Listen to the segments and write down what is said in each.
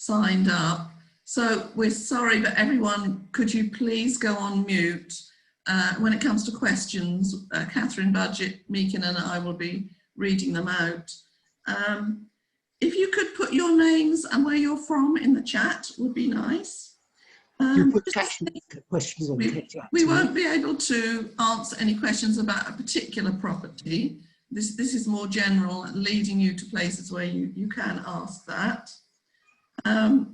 signed up. So we're sorry, but everyone, could you please go on mute? When it comes to questions, Catherine Budgett, Meakin and I will be reading them out. If you could put your names and where you're from in the chat, would be nice. You put questions on the chat. We won't be able to answer any questions about a particular property. This is more general, leading you to places where you can ask that.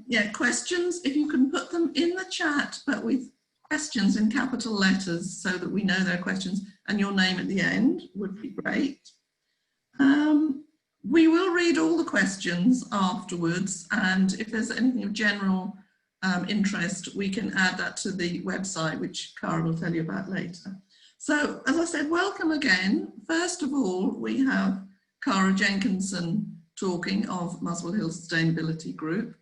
Yeah, questions, if you can put them in the chat, but with questions in capital letters so that we know they're questions, and your name at the end would be great. We will read all the questions afterwards, and if there's anything of general interest, we can add that to the website, which Cara will tell you about later. So, as I said, welcome again. First of all, we have Cara Jenkinson talking of Muswell Hill Sustainability Group,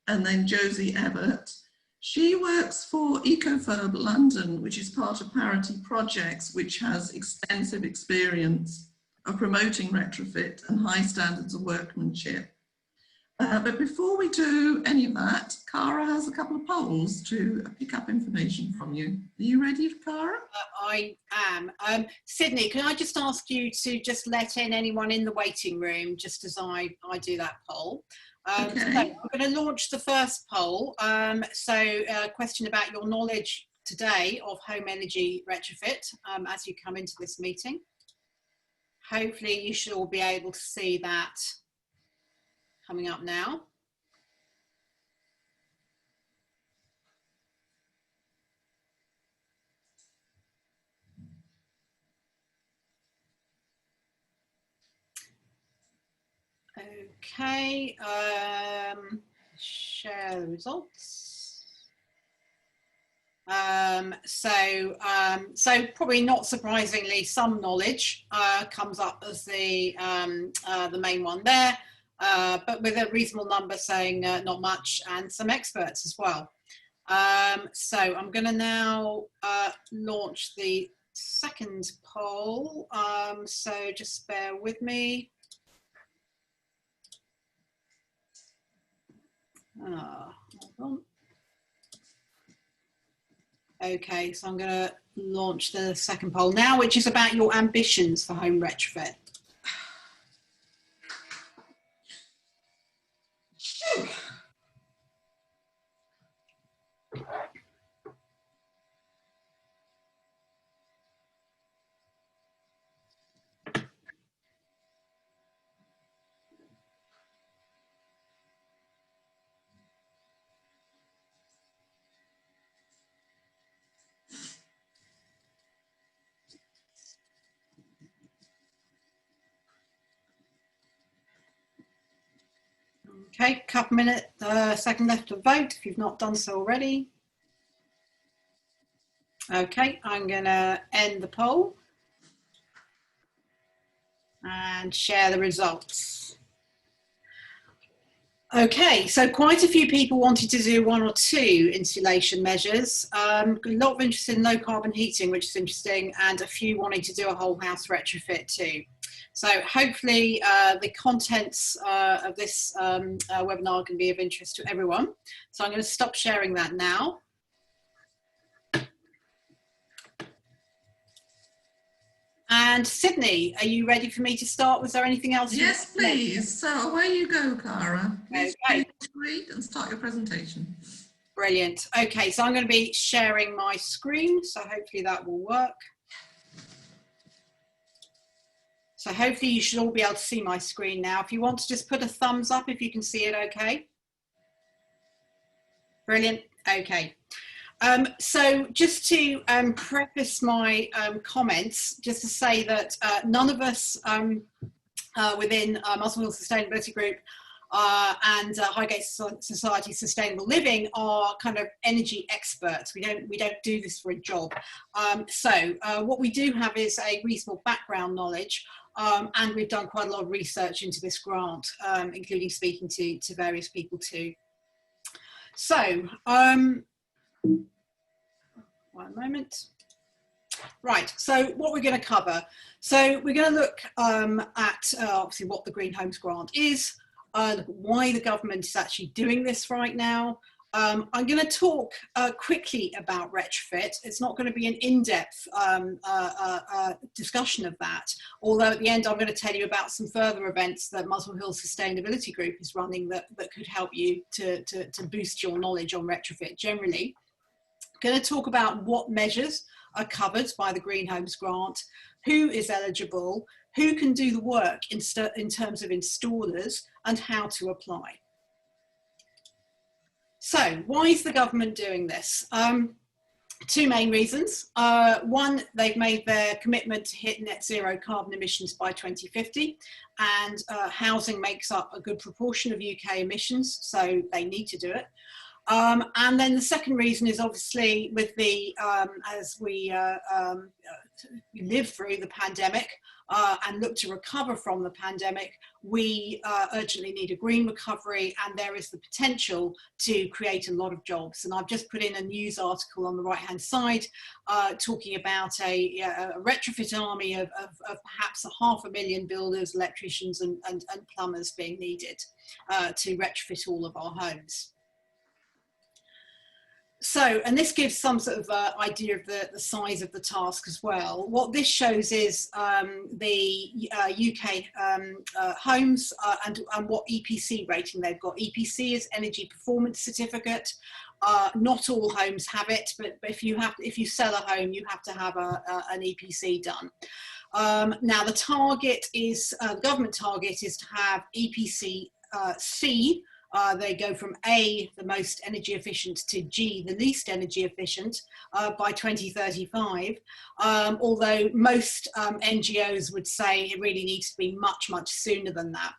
and then Josie Ebbott. She works for Ecofurb London, which is part of Parity Projects, which has extensive experience of promoting retrofit and high standards of workmanship. But before we do any of that, Cara has a couple of polls to pick up information from you. Are you ready, Cara? I am. Sydney, can I just ask you to just let in anyone in the waiting room just as I do that poll? Okay. So I'm going to launch the first poll. A question about your knowledge today of home energy retrofit as you come into this meeting. Hopefully you should all be able to see that coming up now. Okay, share the results. So probably not surprisingly, some knowledge comes up as the main one there, but with a reasonable number saying not much, and some experts as well. So I'm going to now launch the second poll. So just bear with me. Hold on. Okay, so I'm going to launch the second poll now, which is about your ambitions for home retrofit. Okay, couple minutes, second left to vote if you've not done so already. Okay, I'm going to end the poll and share the results. Okay, so quite a few people wanted to do one or two insulation measures. A lot of interest in low carbon heating, which is interesting, and a few wanting to do a whole house retrofit too. So hopefully the contents of this webinar can be of interest to everyone. So I'm going to stop sharing that now. And Sydney, are you ready for me to start? Was there anything else? Yes, please. So away you go, Cara. Please okay. read and start your presentation. Brilliant. Okay, so I'm going to be sharing my screen, so hopefully that will work. So hopefully you should all be able to see my screen now. If you want to just put a thumbs up if you can see it okay. Brilliant. Okay. So just to preface my comments, just to say that none of us within Muswell Hill Sustainability Group and Highgate Society Sustainable Living are kind of energy experts. We don't do this for a job. So what we do have is a reasonable background knowledge, and we've done quite a lot of research into this grant, including speaking to various people too. So one moment. Right, so what we're going to cover. So we're going to look at obviously what the Green Homes Grant is, why the government is actually doing this right now. I'm going to talk quickly about retrofit. It's not going to be an in-depth discussion of that, although at the end I'm going to tell you about some further events that Muswell Hill Sustainability Group is running that could help you to boost your knowledge on retrofit generally. I'm going to talk about what measures are covered by the Green Homes Grant, who is eligible, who can do the work in terms of installers, and how to apply. So why is the government doing this? Two main reasons. One, they've made their commitment to hit net zero carbon emissions by 2050, and housing makes up a good proportion of UK emissions, so they need to do it. And then the second reason is obviously with the, as we live through the pandemic and look to recover from the pandemic, we urgently need a green recovery, and there is the potential to create a lot of jobs. And I've just put in a news article on the right hand side talking about a retrofit army of perhaps 500,000 builders, electricians and plumbers being needed to retrofit all of our homes. So, and this gives some sort of idea of the size of the task as well. What this shows is the UK homes and what EPC rating they've got. EPC is Energy Performance Certificate. Not all homes have it, but if you sell a home, you have to have an EPC done. Now, the target is the government target is to have EPC C. They go from A, the most energy efficient, to G, the least energy efficient, by 2035. Although most NGOs would say it really needs to be much, much sooner than that.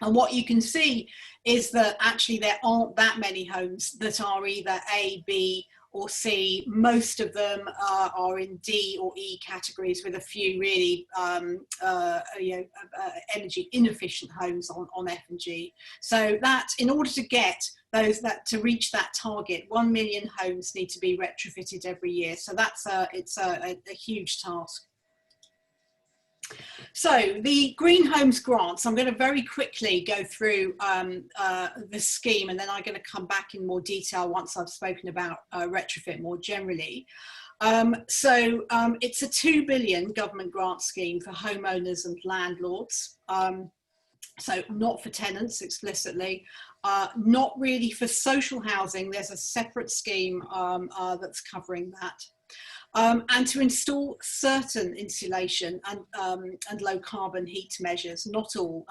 And what you can see is that actually there aren't that many homes that are either A, B, or C. Most of them are in D or E categories, with a few really energy inefficient homes on F and G. So that in order to get those to reach that target, 1 million homes need to be retrofitted every year. So that's it's a huge task. So the Green Homes Grants, I'm going to very quickly go through the scheme, and then I'm going to come back in more detail once I've spoken about retrofit more generally. It's a £2 billion government grant scheme for homeowners and landlords. So not for tenants explicitly, not really for social housing. There's a separate scheme that's covering that. And to install certain insulation and low carbon heat measures, not all,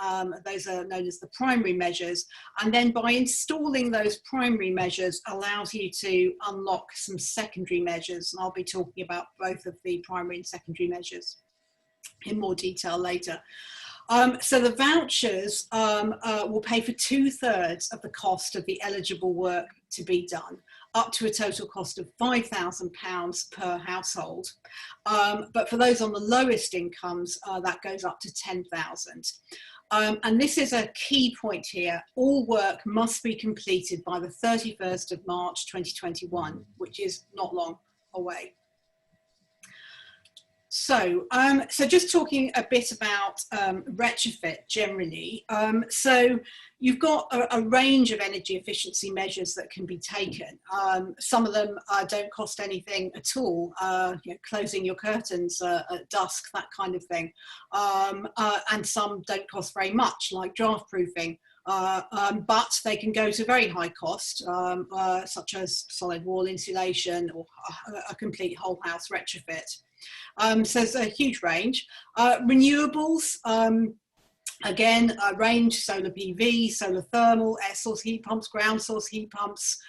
those are known as the primary measures. And then by installing those primary measures allows you to unlock some secondary measures. And I'll be talking about both of the primary and secondary measures in more detail later. So the vouchers will pay for 2/3 of the cost of the eligible work to be done, up to a total cost of £5,000 per household. But for those on the lowest incomes, that goes up to £10,000. And this is a key point here. All work must be completed by the 31st of March 2021, which is not long away. So, so just talking a bit about retrofit generally. So you've got a range of energy efficiency measures that can be taken. Some of them don't cost anything at all, closing your curtains at dusk, that kind of thing. And some don't cost very much, like draft proofing. But they can go to very high cost, such as solid wall insulation or a complete whole house retrofit. So there's a huge range. Renewables, again, a range: solar PV, solar thermal, air source heat pumps, ground source heat pumps,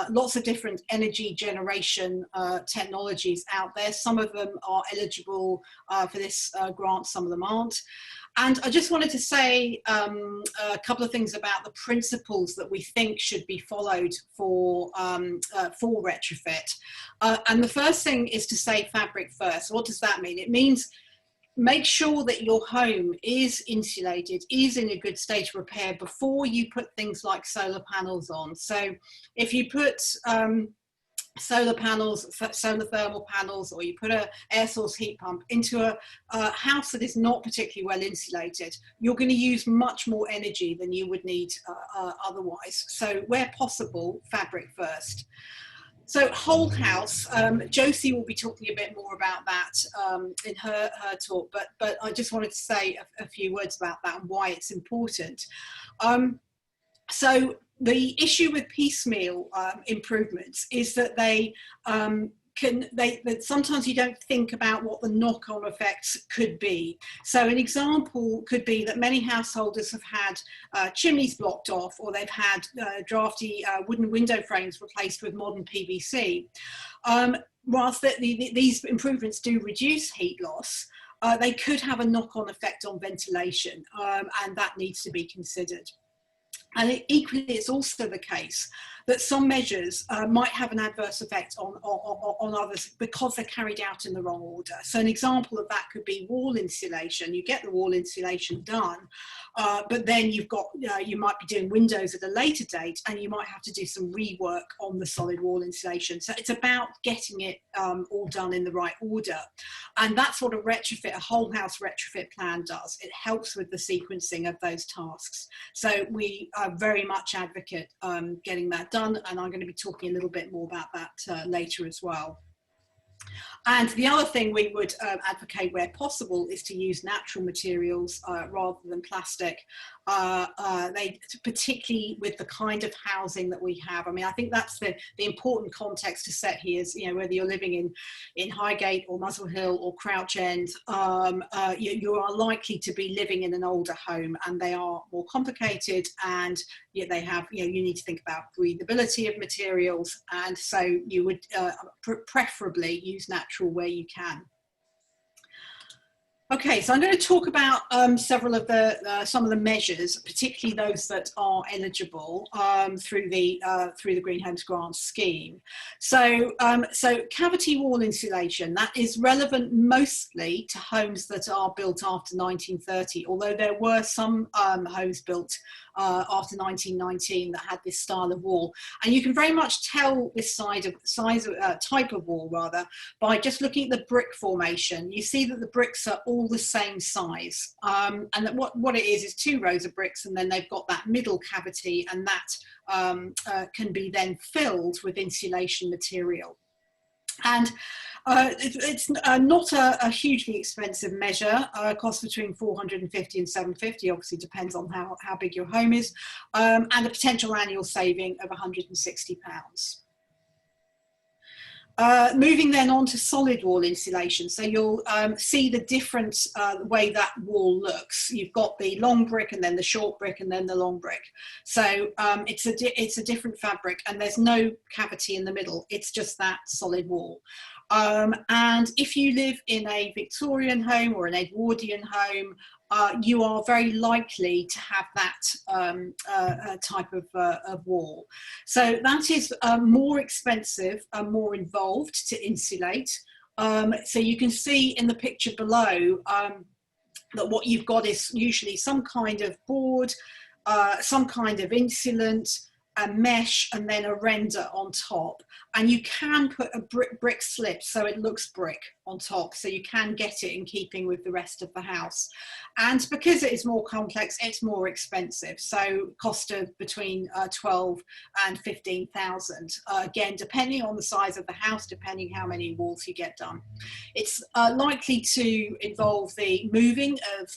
lots of different energy generation technologies out there. Some of them are eligible for this grant, some of them aren't. And I just wanted to say a couple of things about the principles that we think should be followed for retrofit. And the first thing is to say fabric first. What does that mean? It means make sure that your home is insulated, is in a good state of repair before you put things like solar panels on. So if you put solar panels, solar thermal panels, or you put an air source heat pump into a house that is not particularly well insulated, you're going to use much more energy than you would need otherwise. So where possible, fabric first. So whole house, Josie will be talking a bit more about that in her talk, but I just wanted to say a few words about that and why it's important. So the issue with piecemeal improvements is that that sometimes you don't think about what the knock-on effects could be. So an example could be that many householders have had chimneys blocked off, or they've had drafty wooden window frames replaced with modern PVC. Whilst these improvements do reduce heat loss, they could have a knock-on effect on ventilation, and that needs to be considered. And equally, it's also the case that some measures might have an adverse effect on others because they're carried out in the wrong order. So an example of that could be wall insulation. You get the wall insulation done, but then you've got, you might be doing windows at a later date, and you might have to do some rework on the solid wall insulation. So it's about getting it all done in the right order. And that's what a retrofit, a whole house retrofit plan does. It helps with the sequencing of those tasks. So we very much advocate getting that done, and I'm going to be talking a little bit more about that later as well. And the other thing we would advocate where possible is to use natural materials rather than plastic, particularly with the kind of housing that we have. I mean, I think that's the important context to set here is, you know, whether you're living in Highgate or Muswell Hill or Crouch End, you are likely to be living in an older home, and they are more complicated, and yet they have, you know, you need to think about breathability of materials, and so you would preferably use natural where you can. Okay, so I'm going to talk about several of some of the measures, particularly those that are eligible through the Green Homes Grant scheme. So, cavity wall insulation, that is relevant mostly to homes that are built after 1930, although there were some homes built after 1919 that had this style of wall, and you can very much tell this type of wall rather by just looking at the brick formation. You see that the bricks are all the same size, and that what it is two rows of bricks, and then they've got that middle cavity, and that can be then filled with insulation material. And it's not a hugely expensive measure. Costs between $450 and $750, obviously depends on how big your home is, and a potential annual saving of £160. Moving then on to solid wall insulation. So you'll see the different way that wall looks. You've got the long brick, and then the short brick, and then the long brick. So it's a different fabric, and there's no cavity in the middle. It's just that solid wall. And if you live in a Victorian home or an Edwardian home, you are very likely to have that type of wall. So that is more expensive and more involved to insulate. So you can see in the picture below that what you've got is usually some kind of board, some kind of insulant, a mesh, and then a render on top. And you can put a brick slip so it looks brick on top, so you can get it in keeping with the rest of the house. And because it is more complex, it's more expensive, so cost of between 12 and 15,000, again depending on the size of the house, depending how many walls you get done. It's likely to involve the moving of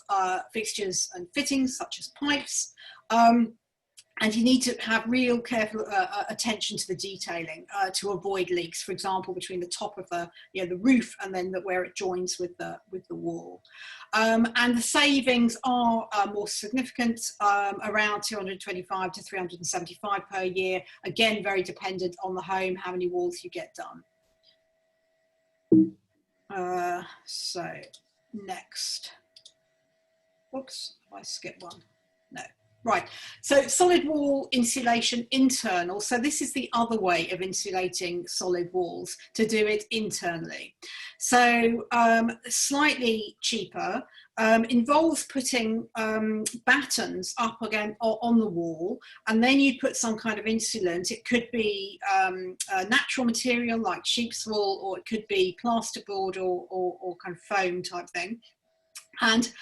fixtures and fittings such as pipes, and you need to have real careful attention to the detailing to avoid leaks, for example, between the top of the roof and then where it joins with the wall. And the savings are more significant, around 225 to 375 per year. Again, very dependent on the home, how many walls you get done. So next, whoops, I skipped one. No. Right, so solid wall insulation internal. So this is the other way of insulating solid walls, to do it internally. So slightly cheaper, involves putting battens up again on the wall, and then you put some kind of insulant. It could be a natural material like sheep's wool, or it could be plasterboard or kind of foam type thing. And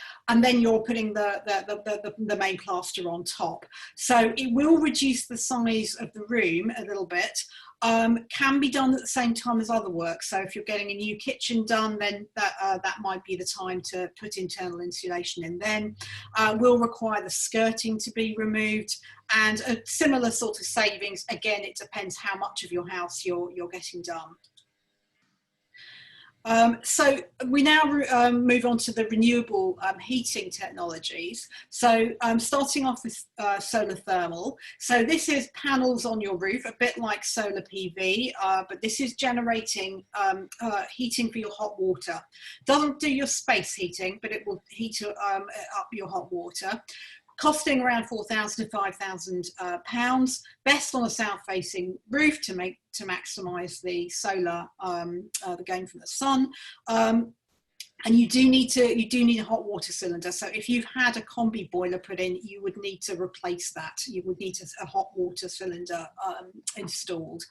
then you're putting the main plaster on top. So it will reduce the size of the room a little bit. Can be done at the same time as other work. So if you're getting a new kitchen done, then that might be the time to put internal insulation in. Then will require the skirting to be removed, and a similar sort of savings. Again, it depends how much of your house you're getting done. So we now move on to the renewable heating technologies. So starting off with solar thermal. So this is panels on your roof, a bit like solar PV, but this is generating heating for your hot water. Doesn't do your space heating, but it will heat up your hot water. Costing around £4,000 to £5,000, best on a south-facing roof to maximise the solar, the gain from the sun. And you do need a hot water cylinder. So if you've had a combi boiler put in, you would need to replace that. You would need a hot water cylinder installed.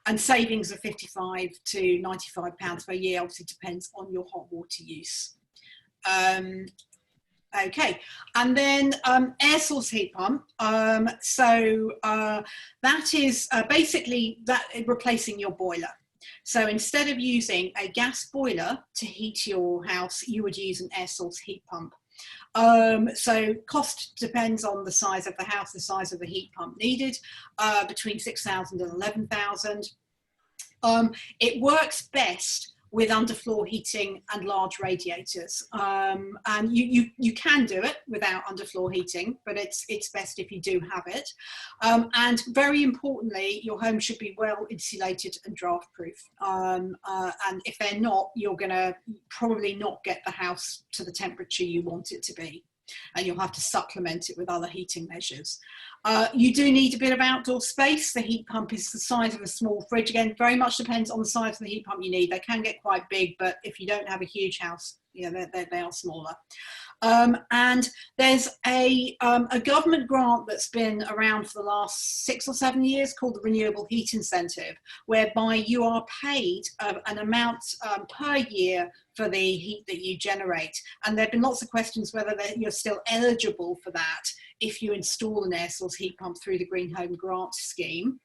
And savings of £55 to £95 per year. Obviously depends on your hot water use. Okay, and then air source heat pump. That is basically replacing your boiler. So instead of using a gas boiler to heat your house, you would use an air source heat pump. So cost depends on the size of the house, the size of the heat pump needed, between 6,000 and 11,000. It works best with underfloor heating and large radiators, and you can do it without underfloor heating, but it's best if you do have it. And very importantly, your home should be well insulated and draft proof. And if they're not, you're going to probably not get the house to the temperature you want it to be, and you'll have to supplement it with other heating measures. You do need a bit of outdoor space. The heat pump is the size of a small fridge. Again, very much depends on the size of the heat pump you need. They can get quite big, but if you don't have a huge house, you know, they are smaller. And there's a government grant that's been around for the last 6 or 7 years called the Renewable Heat Incentive, whereby you are paid an amount per year for the heat that you generate. And there have been lots of questions whether you're still eligible for that if you install an air source heat pump through the Green Home Grant scheme.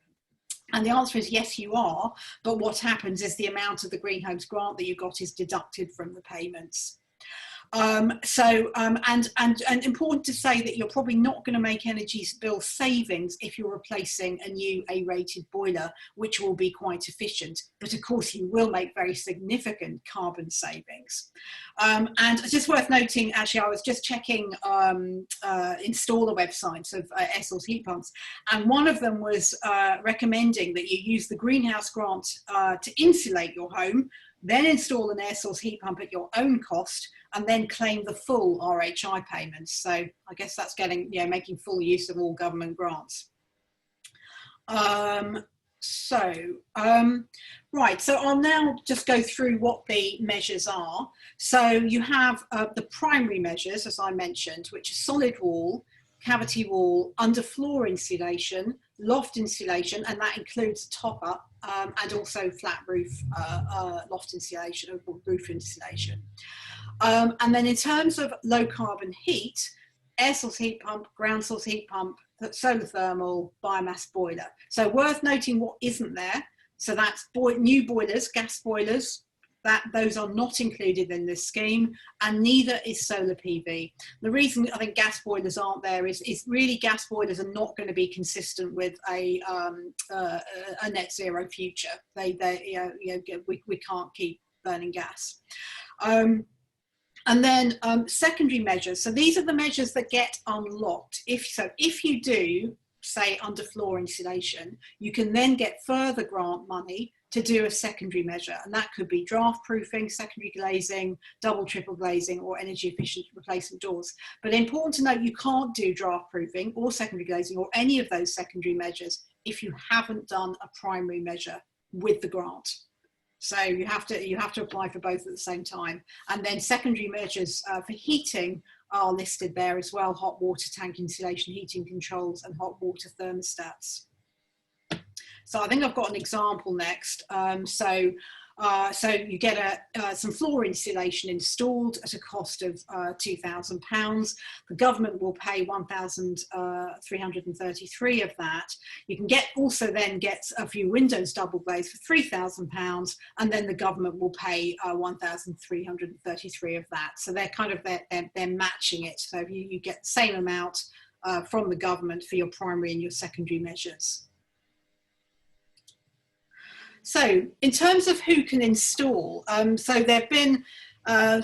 And the answer is yes, you are. But what happens is the amount of the Green Homes grant that you got is deducted from the payments. And important to say that you're probably not going to make energy bill savings if you're replacing a new A-rated boiler, which will be quite efficient. But of course, you will make very significant carbon savings. And it's just worth noting, actually, I was just checking installer websites of air source heat pumps, and one of them was recommending that you use the greenhouse grant to insulate your home, then install an air source heat pump at your own cost, and then claim the full RHI payments. So I guess that's making full use of all government grants. Right, so I'll now just go through what the measures are. So you have the primary measures, as I mentioned, which are solid wall, cavity wall, underfloor insulation, loft insulation, and that includes top up, and also flat roof loft insulation or roof insulation. And then in terms of low carbon heat, air source heat pump, ground source heat pump, solar thermal, biomass boiler. So worth noting what isn't there. So that's new boilers, gas boilers, those are not included in this scheme, and neither is solar PV. The reason I think gas boilers aren't there is really gas boilers are not going to be consistent with a net zero future. We can't keep burning gas. And then secondary measures. So these are the measures that get unlocked. If you do, say, underfloor insulation, you can then get further grant money to do a secondary measure. And that could be draft proofing, secondary glazing, double, triple glazing, or energy efficient replacement doors. But important to note, you can't do draft proofing or secondary glazing or any of those secondary measures if you haven't done a primary measure with the grant. So you have to apply for both at the same time. And then secondary measures for heating are listed there as well: hot water tank insulation, heating controls, and hot water thermostats. So I think I've got an example next. So you get some floor insulation installed at a cost of £2,000. The government will pay 1,333 of that. You can also then get a few windows double glazed for £3,000, and then the government will pay 1,333 of that. So they're kind of they're matching it. So you get the same amount from the government for your primary and your secondary measures. So in terms of who can install, so there have been a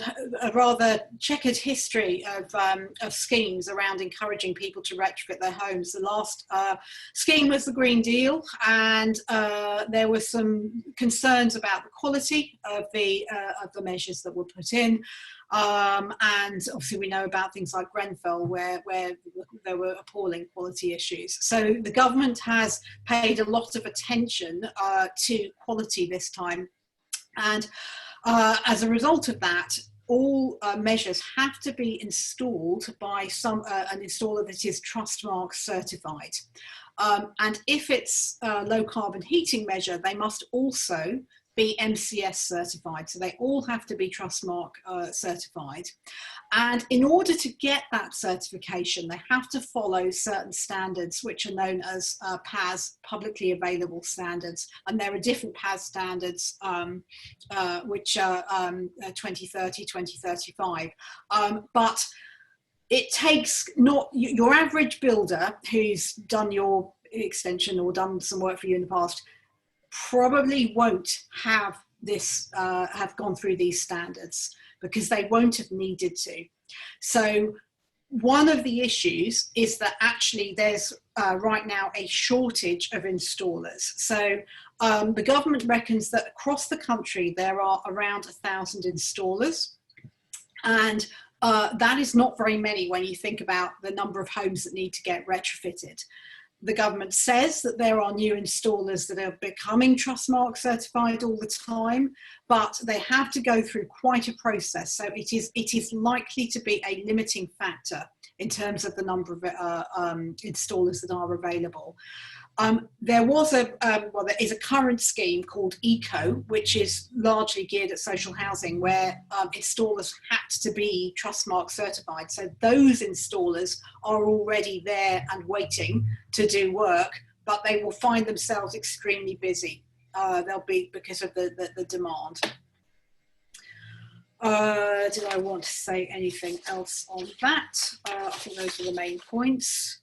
rather checkered history of schemes around encouraging people to retrofit their homes. The last scheme was the Green Deal, and there were some concerns about the quality of the measures that were put in. And obviously we know about things like Grenfell, where there were appalling quality issues. So the government has paid a lot of attention to quality this time, and as a result of that, all measures have to be installed by an installer that is Trustmark certified. And if it's a low carbon heating measure, they must also be MCS certified. So they all have to be Trustmark certified. And in order to get that certification, they have to follow certain standards, which are known as PAS, publicly available standards. And there are different PAS standards, which are 2030, 2035. But it takes not your average builder who's done your extension or done some work for you in the past probably won't have this have gone through these standards, because they won't have needed to. So one of the issues is that actually there's right now a shortage of installers. So the government reckons that across the country there are around 1,000 installers, and that is not very many when you think about the number of homes that need to get retrofitted. The government says that there are new installers that are becoming Trustmark certified all the time, but they have to go through quite a process. So it is likely to be a limiting factor in terms of the number of installers that are available. There is a current scheme called ECO, which is largely geared at social housing, where installers had to be Trustmark certified. So those installers are already there and waiting to do work, but they will find themselves extremely busy. They'll be because of the demand. Did I want to say anything else on that? I think those are the main points.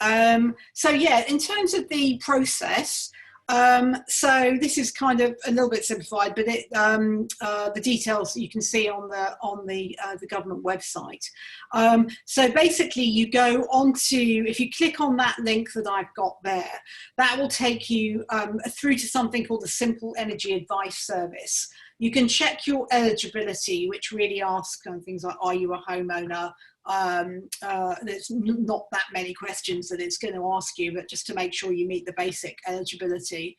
So yeah, in terms of the process, so this is kind of a little bit simplified, but the details you can see on the government website. So basically you go onto, if you click on that link that I've got there, that will take you through to something called the Simple Energy Advice Service. You can check your eligibility, which really asks things like, are you a homeowner? There's not that many questions that it's going to ask you, but just to make sure you meet the basic eligibility.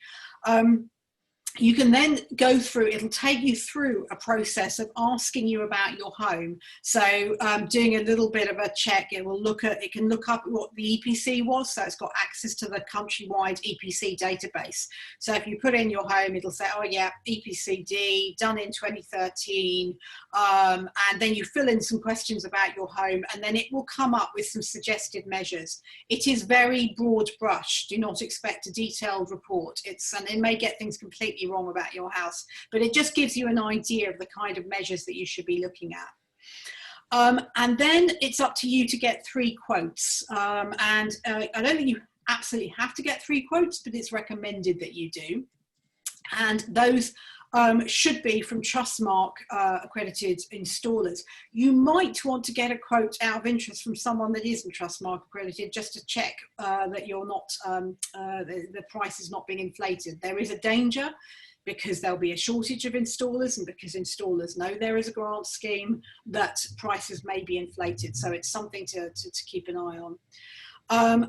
You can then go through, it'll take you through a process of asking you about your home. So doing a little bit of a check, it can look up what the EPC was. So it's got access to the countrywide EPC database. So if you put in your home, it'll say, oh yeah, EPCD, done in 2013. And then you fill in some questions about your home, and then it will come up with some suggested measures. It is very broad brush. Do not expect a detailed report. And it may get things completely wrong about your house, but it just gives you an idea of the kind of measures that you should be looking at. And then it's up to you to get 3 quotes. I don't think you absolutely have to get 3 quotes, but it's recommended that you do. And those should be from Trustmark accredited installers. You might want to get a quote out of interest from someone that isn't Trustmark accredited, just to check that you're not, the price is not being inflated. There is a danger, because there'll be a shortage of installers, and because installers know there is a grant scheme, that prices may be inflated. So it's something to keep an eye on.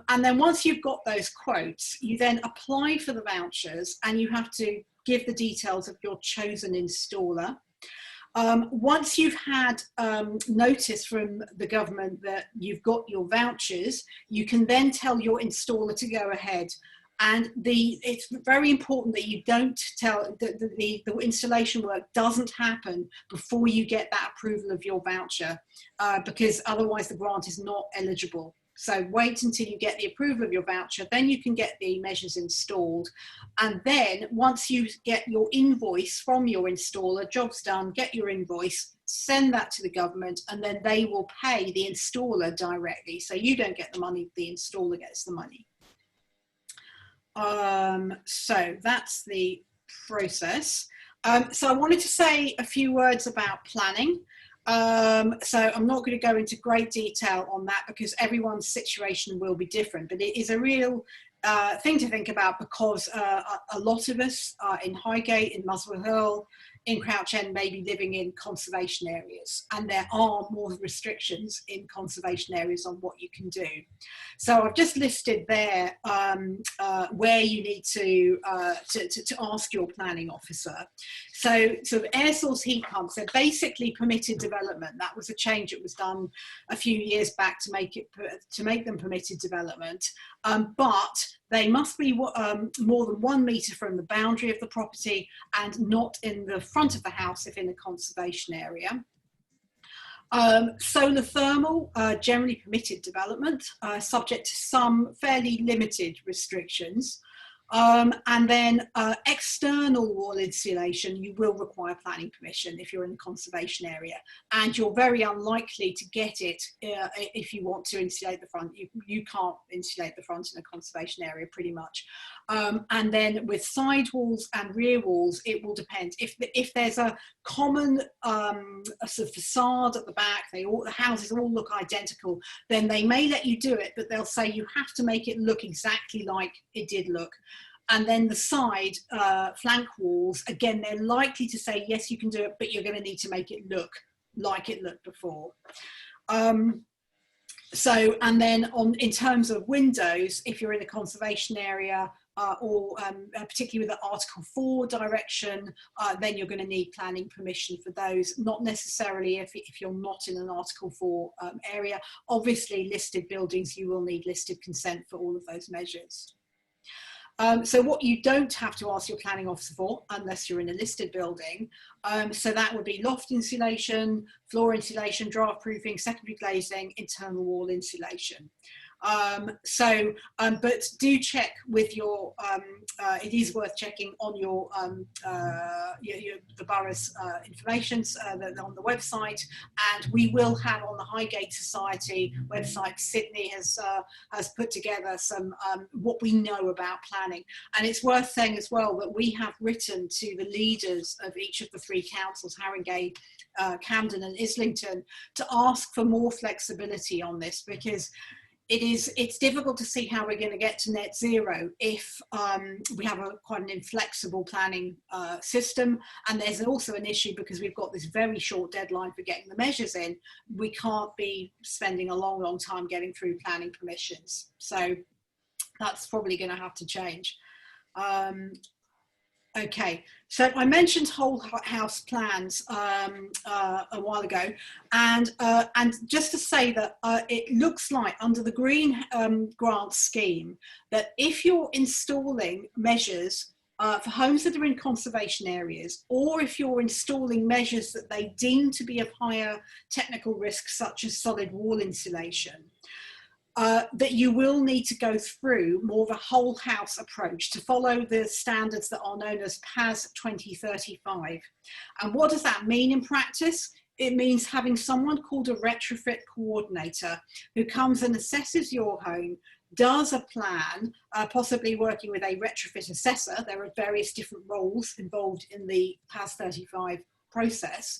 And then once you've got those quotes, you then apply for the vouchers, and you have to give the details of your chosen installer. Once you've had notice from the government that you've got your vouchers, you can then tell your installer to go ahead. And it's very important that you don't tell that the installation work doesn't happen before you get that approval of your voucher, because otherwise the grant is not eligible. So wait until you get the approval of your voucher, then you can get the measures installed. And then once you get your invoice from your installer, job's done, get your invoice, send that to the government, and then they will pay the installer directly. So you don't get the money, the installer gets the money. So that's the process. So I wanted to say a few words about planning. So I'm not going to go into great detail on that because everyone's situation will be different, but it is a real thing to think about because a lot of us in Highgate, in Muswell Hill, in Crouch End may be living in conservation areas, and there are more restrictions in conservation areas on what you can do. So I've just listed there where you need to ask your planning officer. So air source heat pumps, they're basically permitted development. That was a change that was done a few years back to make them permitted development, but they must be more than 1 metre from the boundary of the property and not in the front of the house if in a conservation area. Solar thermal, generally permitted development, subject to some fairly limited restrictions. And then external wall insulation, you will require planning permission if you're in the conservation area, and you're very unlikely to get it if you want to insulate the front. You can't insulate the front in a conservation area pretty much. And then with side walls and rear walls, it will depend. If there's a common sort of facade at the back, the houses all look identical, then they may let you do it, but they'll say you have to make it look exactly like it did look. And then the side flank walls, again, they're likely to say, yes, you can do it, but you're going to need to make it look like it looked before. And then in terms of windows, if you're in a conservation area, or particularly with the Article 4 direction, then you're going to need planning permission for those, not necessarily if you're not in an Article 4 area. Obviously, listed buildings, you will need listed consent for all of those measures. So what you don't have to ask your planning officer for, unless you're in a listed building, so that would be loft insulation, floor insulation, draft proofing, secondary glazing, internal wall insulation. But do check with your, it is worth checking on your the borough's information on the website, and we will have on the Highgate Society website, Sydney has put together some what we know about planning. And it's worth saying as well that we have written to the leaders of each of the 3 councils, Haringey, Camden and Islington, to ask for more flexibility on this, because it's difficult to see how we're going to get to net zero if we have quite an inflexible planning system. And there's also an issue because we've got this very short deadline for getting the measures in. We can't be spending a long time getting through planning permissions. So that's probably going to have to change. Okay, so I mentioned whole house plans a while ago, and just to say that it looks like under the green grant scheme that if you're installing measures for homes that are in conservation areas, or if you're installing measures that they deem to be of higher technical risk, such as solid wall insulation, that you will need to go through more of a whole house approach to follow the standards that are known as PAS 2035. And what does that mean in practice? It means having someone called a retrofit coordinator who comes and assesses your home, does a plan, possibly working with a retrofit assessor. There are various different roles involved in the PAS 35 process.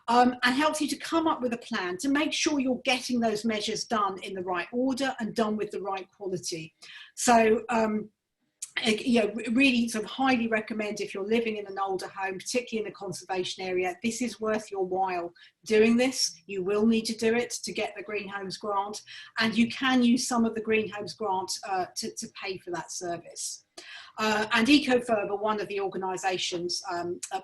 And helps you to come up with a plan to make sure you're getting those measures done in the right order and done with the right quality. So, really sort of highly recommend if you're living in an older home, particularly in a conservation area, this is worth your while doing this. You will need to do it to get the Green Homes Grant, and you can use some of the Green Homes Grant to pay for that service. And EcoFurb are one of the organisations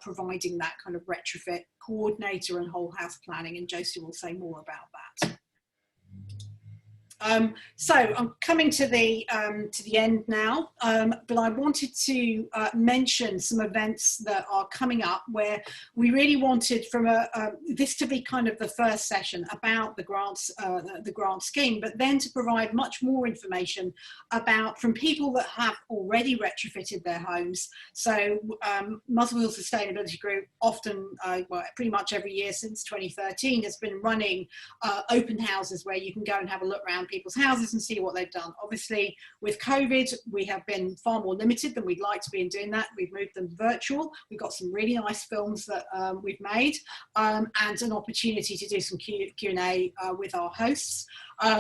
providing that kind of retrofit coordinator and whole house planning, and Josie will say more about that. So I'm coming to the end now, but I wanted to mention some events that are coming up where we really wanted from this to be kind of the first session about the grant scheme, but then to provide much more information about from people that have already retrofitted their homes. So Muswell Hill Sustainability Group often, well, pretty much every year since 2013 has been running open houses where you can go and have a look around people's houses and see what they've done. Obviously, with COVID, we have been far more limited than we'd like to be in doing that. We've moved them virtual. We've got some really nice films that we've made, and an opportunity to do some Q&A with our hosts.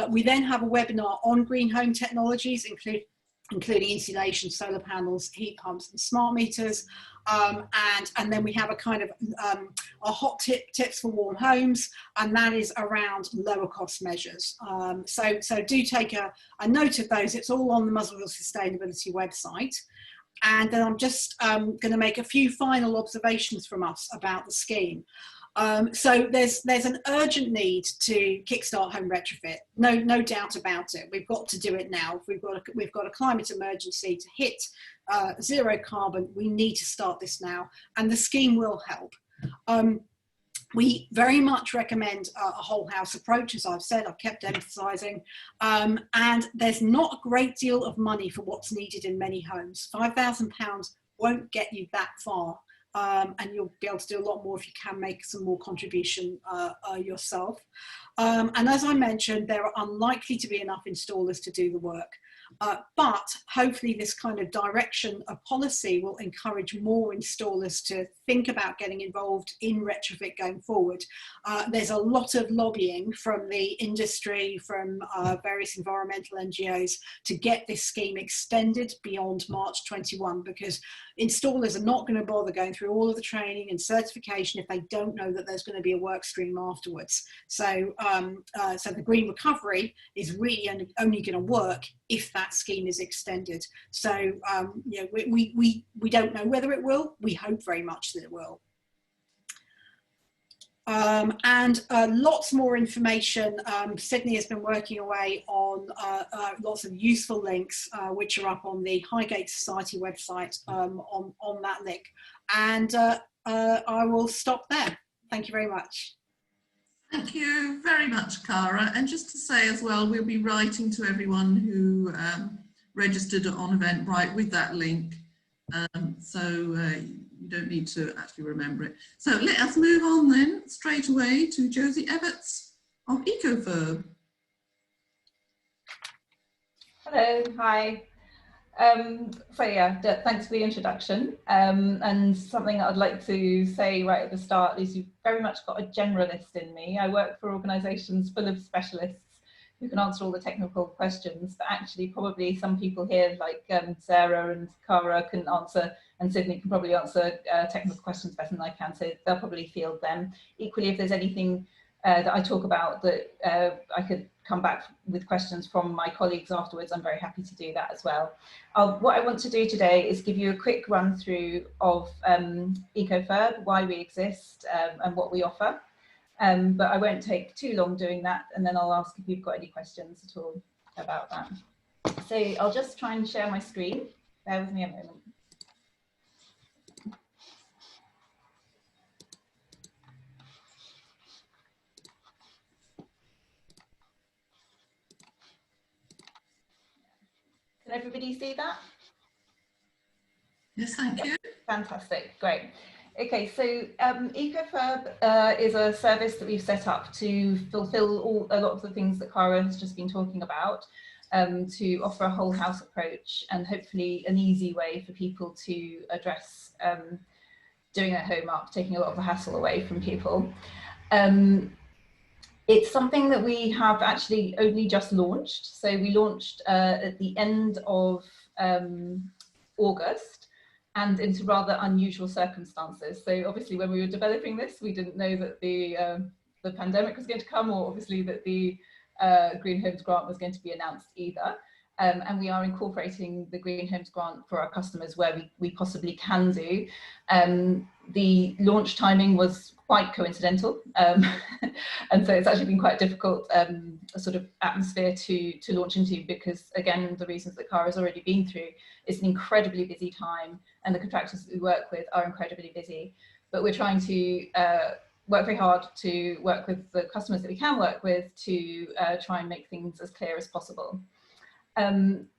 We then have a webinar on green home technologies, including insulation, solar panels, heat pumps, and smart meters. And then we have a kind of a hot tips for warm homes, and that is around lower cost measures. So do take a note of those. It's all on the Muswell Hill Sustainability website. And then I'm just going to make a few final observations from us about the scheme. So there's an urgent need to kickstart home retrofit. No doubt about it. We've got to do it now. We've got a climate emergency to hit zero carbon. We need to start this now, and the scheme will help. We very much recommend a whole house approach, as I've said, I've kept emphasising, and there's not a great deal of money for what's needed in many homes. £5,000 won't get you that far. And you'll be able to do a lot more if you can make some more contribution yourself. And as I mentioned, there are unlikely to be enough installers to do the work. But hopefully this kind of direction of policy will encourage more installers to think about getting involved in retrofit going forward. There's a lot of lobbying from the industry, from various environmental NGOs to get this scheme extended beyond March 21, because installers are not going to bother going through all of the training and certification if they don't know that there's going to be a work stream afterwards. So, so the green recovery is really only going to work if that scheme is extended. So you know, we don't know whether it will. We hope very much that it will. And lots more information. Sydney has been working away on lots of useful links, which are up on the Highgate Society website on that link. And I will stop there. Thank you very much. Thank you very much, Cara. And just to say as well, we'll be writing to everyone who registered on Eventbrite with that link. So you don't need to actually remember it. So let us move on then straight away to Josie Evetts of EcoFurb. Hello, hi. So yeah, thanks for the introduction. And something I'd like to say right at the start is you've very much got a generalist in me. I work for organisations full of specialists who can answer all the technical questions, but actually probably some people here like Sarah and Cara can answer, and Sydney can probably answer technical questions better than I can, so they'll probably field them. Equally, if there's anything that I talk about that I could come back with questions from my colleagues afterwards, I'm very happy to do that as well. What I want to do today is give you a quick run through of EcoFurb, why we exist and what we offer. But I won't take too long doing that, and then I'll ask if you've got any questions at all about that. So I'll just try and share my screen. Bear with me a moment. Can everybody see that? Yes, thank you. Fantastic, great. Okay, so EcoFurb is a service that we've set up to fulfill a lot of the things that Cara has just been talking about, to offer a whole house approach and hopefully an easy way for people to address doing a home up, taking a lot of the hassle away from people. It's something that we have actually only just launched. So we launched at the end of August, and into rather unusual circumstances. So obviously when we were developing this, we didn't know that the pandemic was going to come, or obviously that the Green Homes Grant was going to be announced either. and we are incorporating the Green Homes Grant for our customers where we possibly can do. The launch timing was quite coincidental, and so it's actually been quite a difficult sort of atmosphere to launch into, because again, the reasons that Cara has already been through, it's an incredibly busy time, and the contractors that we work with are incredibly busy. But we're trying to work very hard to work with the customers that we can work with to try and make things as clear as possible.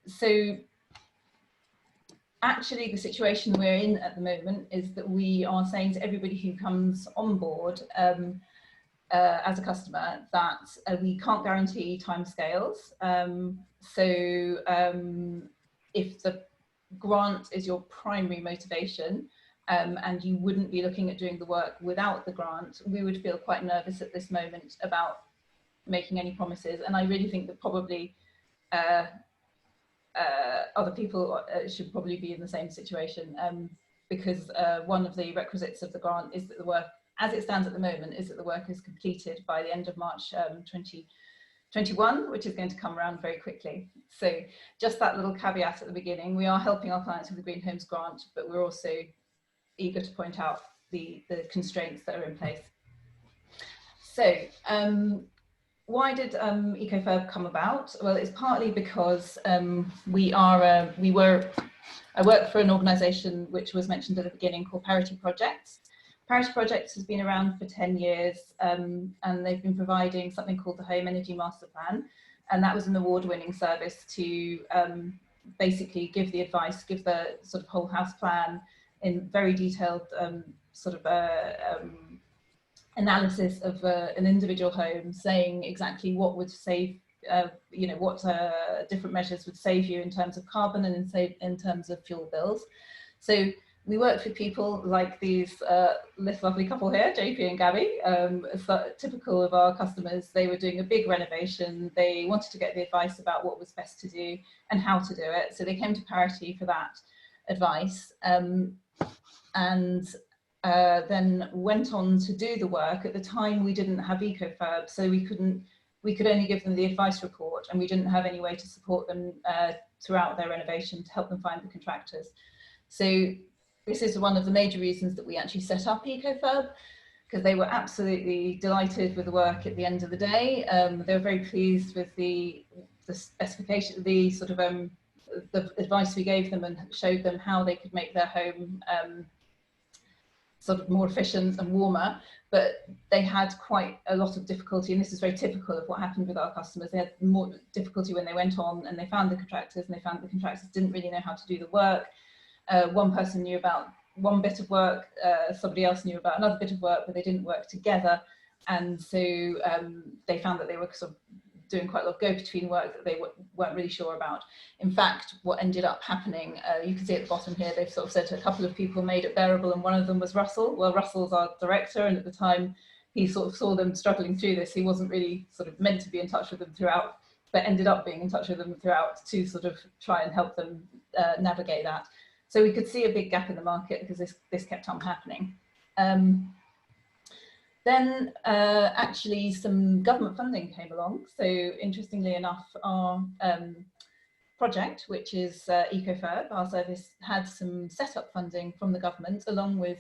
So actually the situation we're in at the moment is that we are saying to everybody who comes on board as a customer that we can't guarantee timescales. If the grant is your primary motivation, and you wouldn't be looking at doing the work without the grant, we would feel quite nervous at this moment about making any promises. And I really think that probably other people should probably be in the same situation, because one of the requisites of the grant is that the work, as it stands at the moment, is that the work is completed by the end of March 2021, which is going to come around very quickly. So just that little caveat at the beginning, we are helping our clients with the Green Homes Grant, but we're also eager to point out the constraints that are in place. So why did EcoFurb come about? Well, it's partly because I work for an organisation which was mentioned at the beginning called Parity Projects. Parity Projects has been around for 10 years, and they've been providing something called the Home Energy Master Plan, and that was an award-winning service to basically give the advice, give the sort of whole house plan in very detailed analysis of an individual home, saying exactly what would save, what different measures would save you in terms of carbon and in terms of fuel bills. So we worked with people like these this lovely couple here, JP and Gabby, typical of our customers. They were doing a big renovation. They wanted to get the advice about what was best to do and how to do it. So they came to Parity for that advice, and then went on to do the work. At the time, we didn't have EcoFurb, so we could only give them the advice report, and we didn't have any way to support them throughout their renovation to help them find the contractors. So this is one of the major reasons that we actually set up EcoFurb, because they were absolutely delighted with the work at the end of the day. They were very pleased with the specification, the sort of the advice we gave them, and showed them how they could make their home sort of more efficient and warmer. But they had quite a lot of difficulty, and this is very typical of what happened with our customers. They had more difficulty when they went on and they found the contractors, and they found the contractors didn't really know how to do the work. One person knew about one bit of work, somebody else knew about another bit of work, but they didn't work together. And so they found that they were sort of doing quite a lot of go-between work that they weren't really sure about. In fact, what ended up happening, you can see at the bottom here, they've sort of said a couple of people made it bearable, and one of them was Russell. Well, Russell's our director, and at the time he sort of saw them struggling through this. He wasn't really sort of meant to be in touch with them throughout, but ended up being in touch with them throughout to sort of try and help them navigate that. So we could see a big gap in the market because this kept on happening. Then actually some government funding came along. So interestingly enough, our project, which is EcoFurb, our service, had some setup funding from the government along with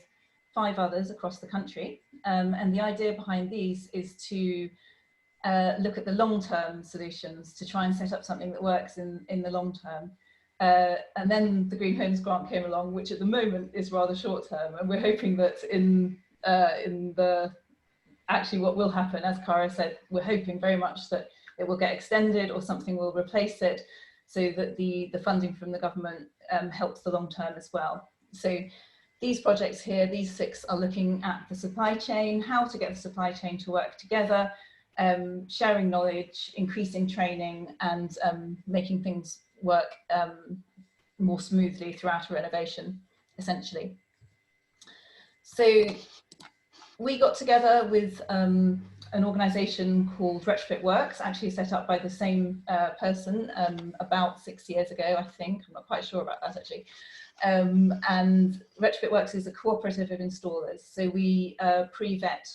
5 others across the country. And the idea behind these is to look at the long-term solutions, to try and set up something that works in the long term. And then the Green Homes Grant came along, which at the moment is rather short term. And we're hoping that in the actually what will happen, as Cara said, we're hoping very much that it will get extended or something will replace it, so that the funding from the government helps the long term as well. So these projects here, these 6 are looking at the supply chain, how to get the supply chain to work together, sharing knowledge, increasing training, and making things work more smoothly throughout a renovation, essentially. So we got together with an organisation called Retrofit Works, actually set up by the same person about 6 years ago, I think. I'm not quite sure about that actually. And Retrofit Works is a cooperative of installers. So we pre-vet,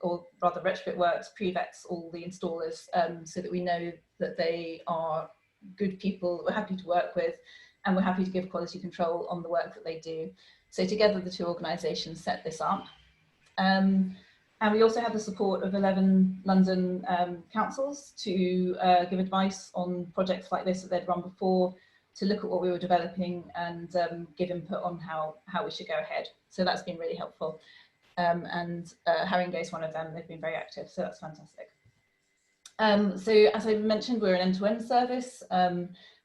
or rather Retrofit Works pre-vets all the installers so that we know that they are good people we're happy to work with, and we're happy to give quality control on the work that they do. So together the two organisations set this up. And we also had the support of 11 London councils to give advice on projects like this that they'd run before, to look at what we were developing and give input on how we should go ahead. So that's been really helpful. And Haringey is one of them. They've been very active, so that's fantastic. So as I mentioned, we're an end-to-end service.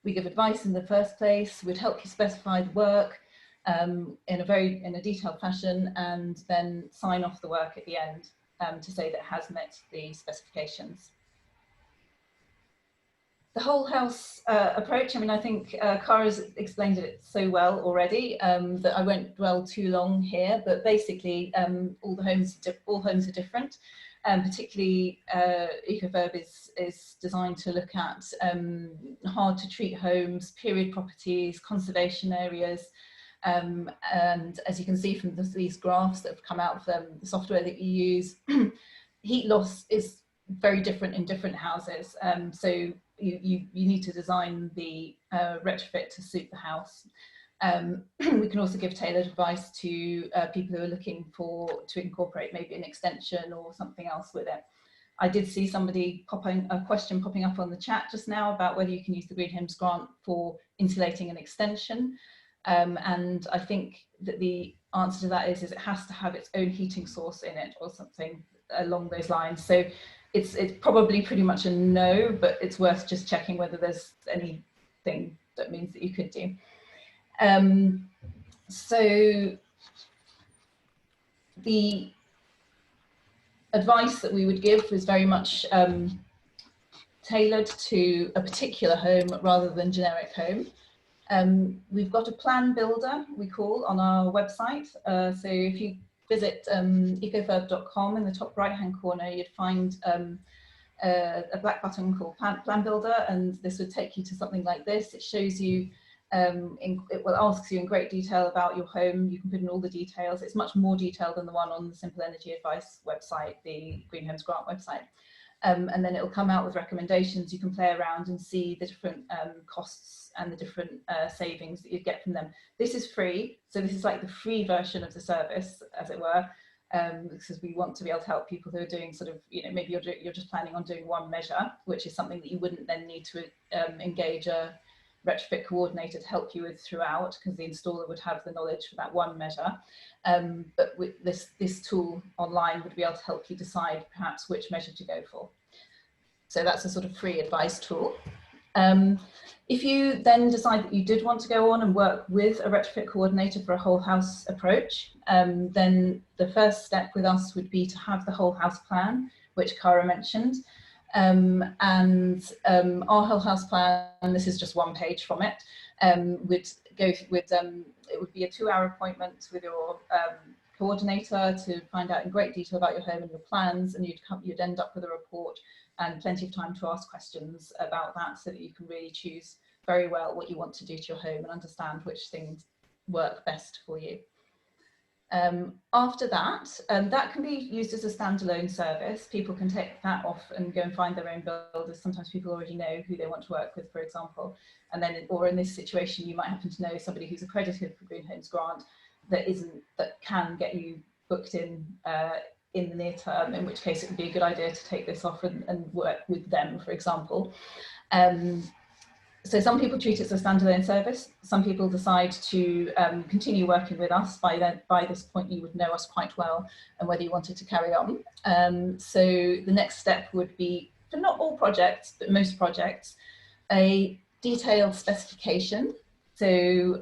We give advice in the first place. We'd help you specify the work in a detailed fashion, and then sign off the work at the end to say that it has met the specifications. The whole house approach, I mean, I think Cara's explained it so well already that I won't dwell too long here, but basically all homes are different. Particularly Ecofurb is designed to look at hard to treat homes, period properties, conservation areas, and as you can see from these graphs that have come out from the software that you use, heat loss is very different in different houses. So you need to design the retrofit to suit the house. We can also give tailored advice to people who are looking to incorporate maybe an extension or something else with it. I did see a question popping up on the chat just now about whether you can use the Green Homes grant for insulating an extension. And I think that the answer to that is it has to have its own heating source in it or something along those lines. So it's probably pretty much a no, but it's worth just checking whether there's anything that means that you could do. So the advice that we would give is very much tailored to a particular home rather than generic home. We've got a plan builder, we call, on our website. So if you visit ecofurb.com, in the top right hand corner you'd find a black button called plan builder, and this would take you to something like this. It shows you it will ask you in great detail about your home. You can put in all the details. It's much more detailed than the one on the Simple Energy Advice website, the Green Homes Grant website. And then it'll come out with recommendations. You can play around and see the different costs and the different savings that you'd get from them. This is free, so this is like the free version of the service, as it were, because we want to be able to help people who are doing sort of, maybe you're just planning on doing one measure, which is something that you wouldn't then need to engage a retrofit coordinator to help you with throughout, because the installer would have the knowledge for that one measure. But with this tool online would be able to help you decide perhaps which measure to go for. So that's a sort of free advice tool. If you then decide that you did want to go on and work with a retrofit coordinator for a whole house approach, then the first step with us would be to have the whole house plan, which Cara mentioned. Our whole house plan, this is just one page from it, would go with, it would be a 2-hour appointment with your coordinator to find out in great detail about your home and your plans, and you'd end up with a report and plenty of time to ask questions about that, so that you can really choose very well what you want to do to your home and understand which things work best for you. After that, that can be used as a standalone service. People can take that off and go and find their own builders. Sometimes people already know who they want to work with, for example. And then, or in this situation, you might happen to know somebody who's accredited for Green Homes Grant that can get you booked in the near term, in which case it would be a good idea to take this off and work with them, for example. So some people treat it as a standalone service. Some people decide to continue working with us. By this point, you would know us quite well and whether you wanted to carry on. So the next step would be, for not all projects, but most projects, a detailed specification. So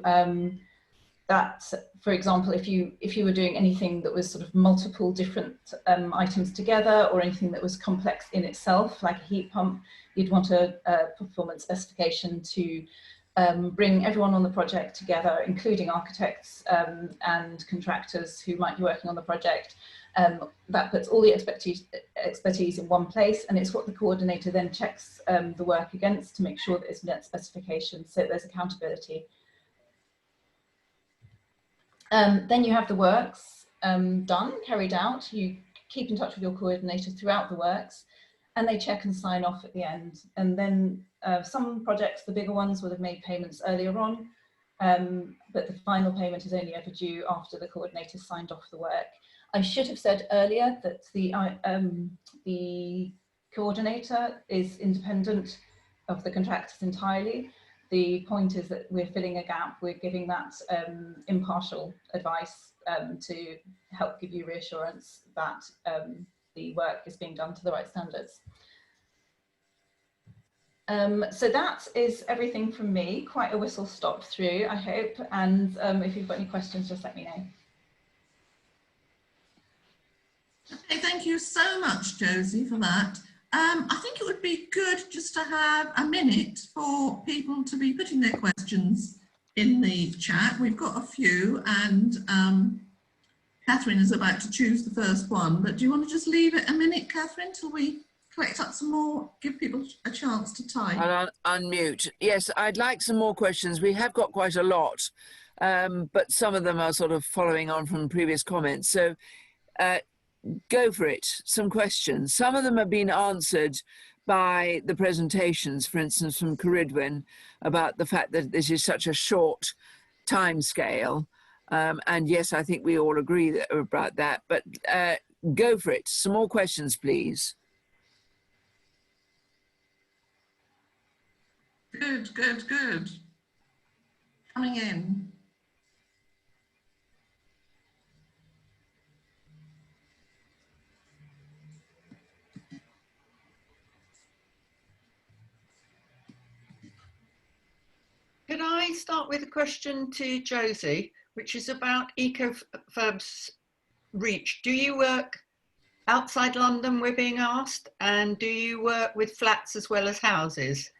that, for example, if you were doing anything that was sort of multiple different items together, or anything that was complex in itself, like a heat pump, you'd want a performance specification to bring everyone on the project together, including architects and contractors who might be working on the project. That puts all the expertise in one place, and it's what the coordinator then checks the work against to make sure that it's met specifications, so there's accountability. Then you have the works carried out. You keep in touch with your coordinator throughout the works, and they check and sign off at the end. And then some projects, the bigger ones, would have made payments earlier on, but the final payment is only ever due after the coordinator signed off the work. I should have said earlier that the coordinator is independent of the contractors entirely. The point is that we're filling a gap. We're giving that impartial advice to help give you reassurance that the work is being done to the right standards. So that is everything from me. Quite a whistle stop through, I hope. And if you've got any questions, just let me know. Okay, thank you so much, Josie, for that. I think it would be good just to have a minute for people to be putting their questions in the chat. We've got a few, and Catherine is about to choose the first one, but do you want to just leave it a minute, Catherine, till we collect up some more, give people a chance to type? I'll unmute. Yes, I'd like some more questions. We have got quite a lot, but some of them are sort of following on from previous comments. So go for it, some questions. Some of them have been answered by the presentations, for instance, from Caridwen, about the fact that this is such a short time scale. And yes, I think we all agree about that, but go for it. Some more questions, please. Good, good, good. Coming in. Could I start with a question to Josie, which is about EcoFab's reach? Do you work outside London, we're being asked, and do you work with flats as well as houses?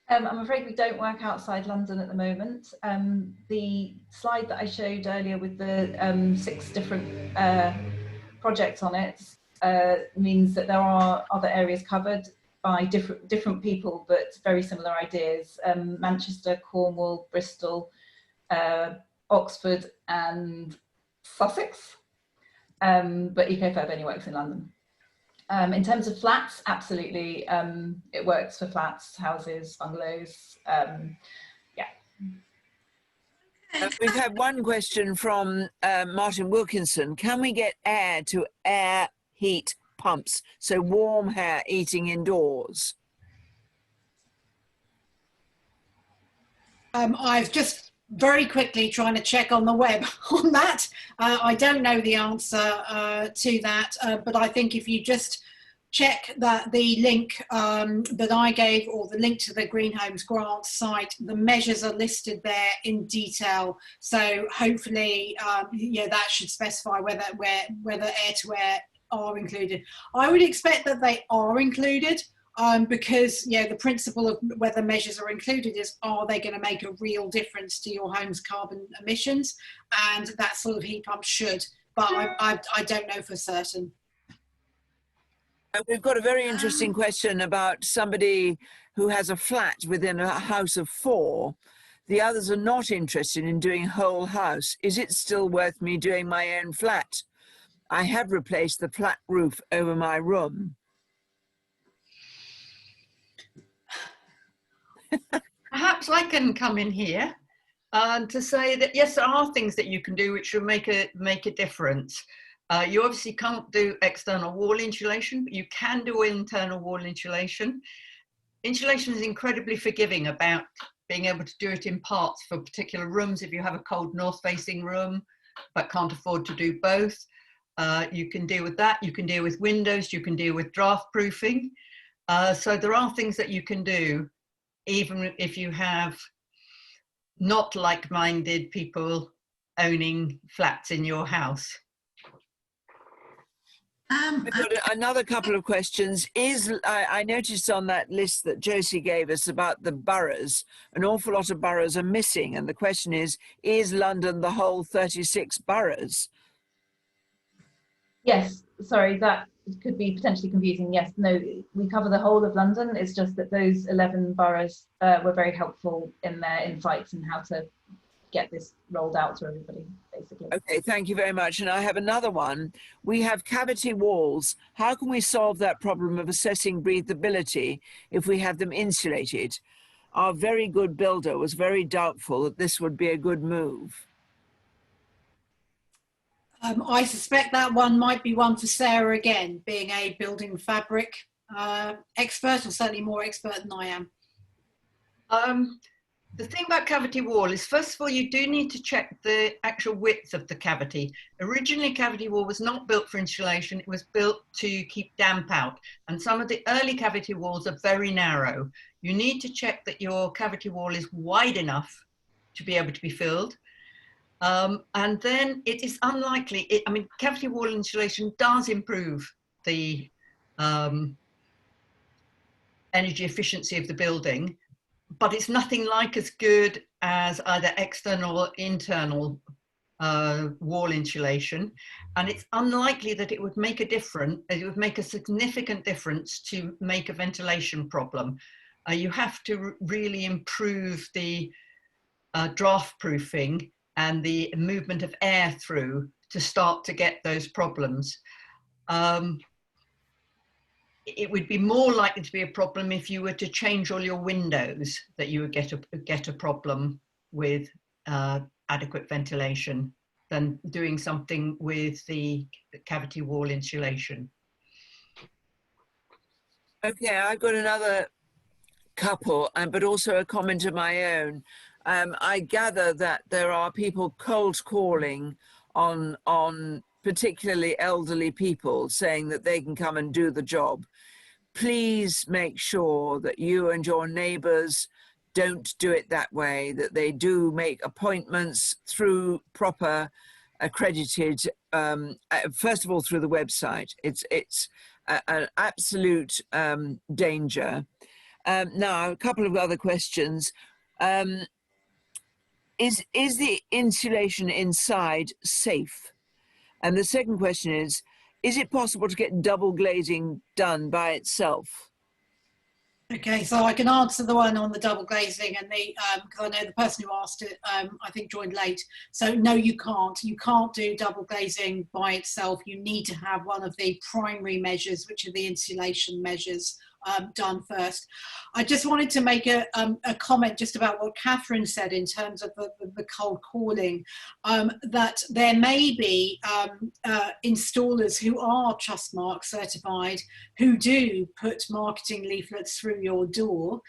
I'm afraid we don't work outside London at the moment. The slide that I showed earlier with the 6 different projects on it means that there are other areas covered by different people, but very similar ideas. Manchester, Cornwall, Bristol, Oxford and Sussex, but EcoFab only works in London. In terms of flats, absolutely, it works for flats, houses, bungalows, yeah. We've had one question from Martin Wilkinson. Can we get air to air heat pumps, so warm air eating indoors? I've just very quickly trying to check on the web on that. I don't know the answer to that, but I think if you just check that the link that I gave, or the link to the Green Homes Grant site, the measures are listed there in detail. So hopefully, yeah, that should specify whether air to air are included. I would expect that they are included. Because yeah, the principle of whether measures are included is, are they going to make a real difference to your home's carbon emissions? And that sort of heat pump should, but I don't know for certain. We've got a very interesting question about somebody who has a flat within a house of 4. The others are not interested in doing whole house. Is it still worth me doing my own flat? I have replaced the flat roof over my room. Perhaps I can come in here to say that yes, there are things that you can do which will make a difference. You obviously can't do external wall insulation, but you can do internal wall insulation. Insulation is incredibly forgiving about being able to do it in parts for particular rooms. If you have a cold north-facing room but can't afford to do both, you can deal with that. You can deal with windows. You can deal with draft proofing. So there are things that you can do, even if you have not like-minded people owning flats in your house. I've got another couple of questions. I noticed on that list that Josie gave us about the boroughs, an awful lot of boroughs are missing. And the question is London the whole 36 boroughs? Yes, sorry, that could be potentially confusing. Yes, no, we cover the whole of London. It's just that those 11 boroughs were very helpful in their insights and how to get this rolled out to everybody, basically. basically. Okay, thank you very much. And I have another one. We have cavity walls. How can we solve that problem of assessing breathability if we have them insulated? Our very good builder was very doubtful that this would be a good move. I suspect that one might be one for Sarah again, being a building fabric expert, or certainly more expert than I am. The thing about cavity wall is, first of all, you do need to check the actual width of the cavity. Originally, cavity wall was not built for insulation. It was built to keep damp out. And some of the early cavity walls are very narrow. You need to check that your cavity wall is wide enough to be able to be filled. And then it is unlikely, I mean, cavity wall insulation does improve the energy efficiency of the building, but it's nothing like as good as either external or internal wall insulation. And it's unlikely that it would make a difference, it would make a significant difference to make a ventilation problem. You have to really improve the draft proofing and the movement of air through to start to get those problems. It would be more likely to be a problem if you were to change all your windows, that you would get a problem with adequate ventilation, than doing something with the cavity wall insulation. Okay, I've got another couple, but also a comment of my own. I gather that there are people cold calling on particularly elderly people, saying that they can come and do the job. Please make sure that you and your neighbours don't do it that way, that they do make appointments through proper accredited, first of all through the website. It's an absolute danger. Now, a couple of other questions. Is the insulation inside safe? And the second question is it possible to get double glazing done by itself? Okay, so I can answer the one on the double glazing, and the because I know the person who asked it, I think joined late. So no, you can't. You can't do double glazing by itself. You need to have one of the primary measures, which are the insulation measures, done first. I just wanted to make a comment just about what Catherine said in terms of the cold calling, that there may be installers who are Trustmark certified who do put marketing leaflets through your door.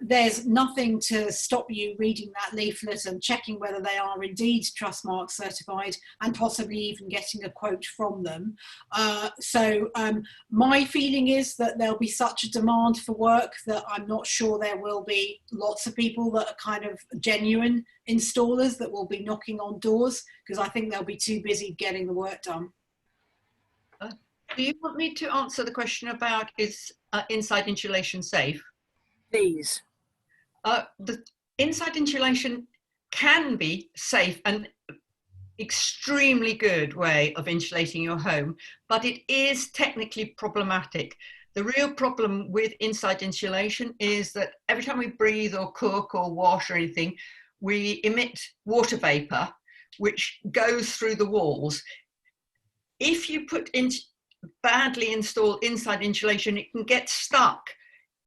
There's nothing to stop you reading that leaflet and checking whether they are indeed Trustmark certified, and possibly even getting a quote from them. So my feeling is that there'll be such a demand for work that I'm not sure there will be lots of people that are kind of genuine installers that will be knocking on doors, because I think they'll be too busy getting the work done. Do you want me to answer the question about is inside insulation safe? Please. The inside insulation can be safe and extremely good way of insulating your home, but it is technically problematic. The real problem with inside insulation is that every time we breathe or cook or wash or anything, we emit water vapor, which goes through the walls. If you put in badly installed inside insulation, it can get stuck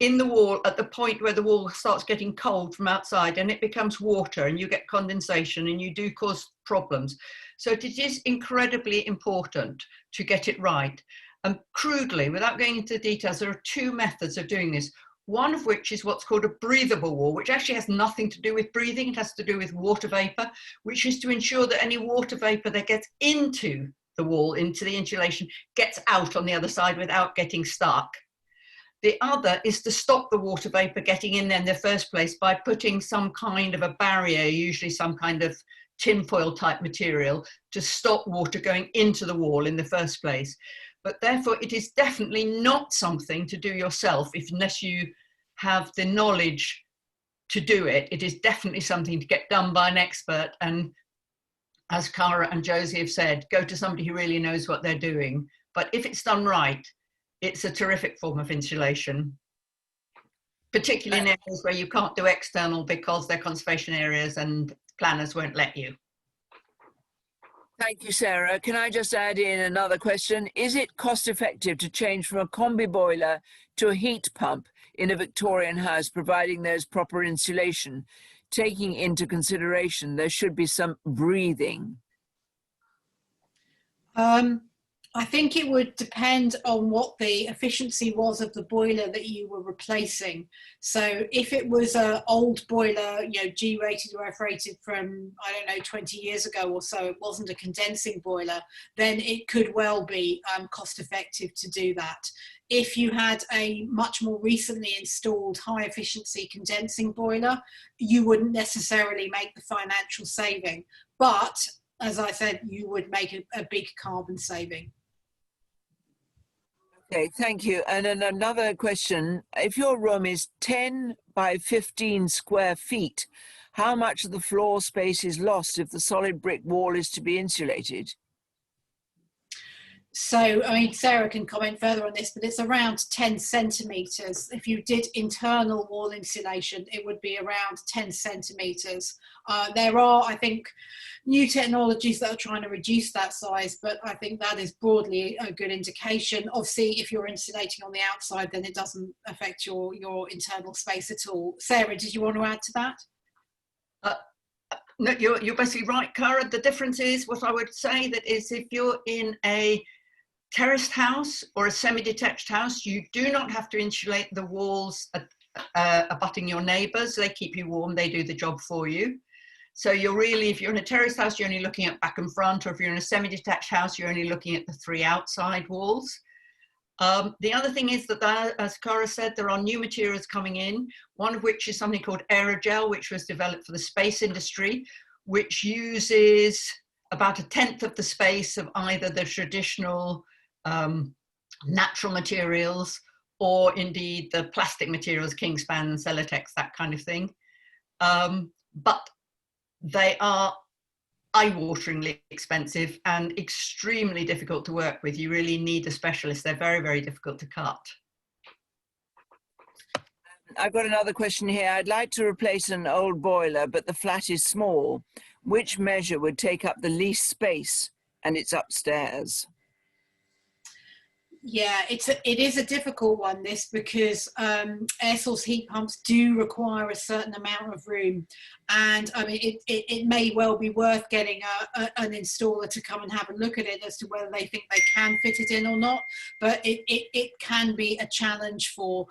in the wall at the point where the wall starts getting cold from outside, and it becomes water and you get condensation and you do cause problems. So it is incredibly important to get it right. And crudely, without going into the details, there are two methods of doing this. One of which is what's called a breathable wall, which actually has nothing to do with breathing. It has to do with water vapor, which is to ensure that any water vapor that gets into the wall, into the insulation, gets out on the other side without getting stuck. The other is to stop the water vapor getting in there in the first place by putting some kind of a barrier, usually some kind of tinfoil type material, to stop water going into the wall in the first place. But therefore, it is definitely not something to do yourself unless you have the knowledge to do it. It is definitely something to get done by an expert. And as Cara and Josie have said, go to somebody who really knows what they're doing. But if it's done right, it's a terrific form of insulation, particularly in areas where you can't do external because they're conservation areas and planners won't let you. Thank you, Sarah. Can I just add in another question? Is it cost effective to change from a combi boiler to a heat pump in a Victorian house, providing there's proper insulation, taking into consideration there should be some breathing? I think it would depend on what the efficiency was of the boiler that you were replacing. So if it was an old boiler, you know, G-rated or F-rated from, I don't know, 20 years ago or so, it wasn't a condensing boiler, then it could well be cost effective to do that. If you had a much more recently installed high efficiency condensing boiler, you wouldn't necessarily make the financial saving. But as I said, you would make a big carbon saving. Okay, thank you. And then another question, if your room is 10 by 15 square feet, how much of the floor space is lost if the solid brick wall is to be insulated? So, I mean, Sarah can comment further on this, but it's around 10 centimetres. If you did internal wall insulation, it would be around 10 centimetres. There are, I think, new technologies that are trying to reduce that size, but I think that is broadly a good indication. Obviously, if you're insulating on the outside, then it doesn't affect your internal space at all. Sarah, did you want to add to that? No, you're basically right, Cara. The difference is, what I would say, that is, if you're in a terraced house or a semi-detached house, you do not have to insulate the walls abutting your neighbours. They keep you warm, they do the job for you. So you're really, if you're in a terraced house, you're only looking at back and front, or if you're in a semi-detached house, you're only looking at the 3 outside walls. The other thing is that, as Cara said, there are new materials coming in, one of which is something called aerogel, which was developed for the space industry, which uses about 1/10 of the space of either the traditional natural materials or indeed the plastic materials, Kingspan, Celotex, that kind of thing. But they are eye-wateringly expensive and extremely difficult to work with. You really need a specialist. They're very, very difficult to cut. I've got another question here. I'd like to replace an old boiler, but the flat is small. Which measure would take up the least space? And it's upstairs. Yeah, it is a difficult one, this, because air source heat pumps do require a certain amount of room, and I mean it may well be worth getting an installer to come and have a look at it as to whether they think they can fit it in or not. But it can be a challenge for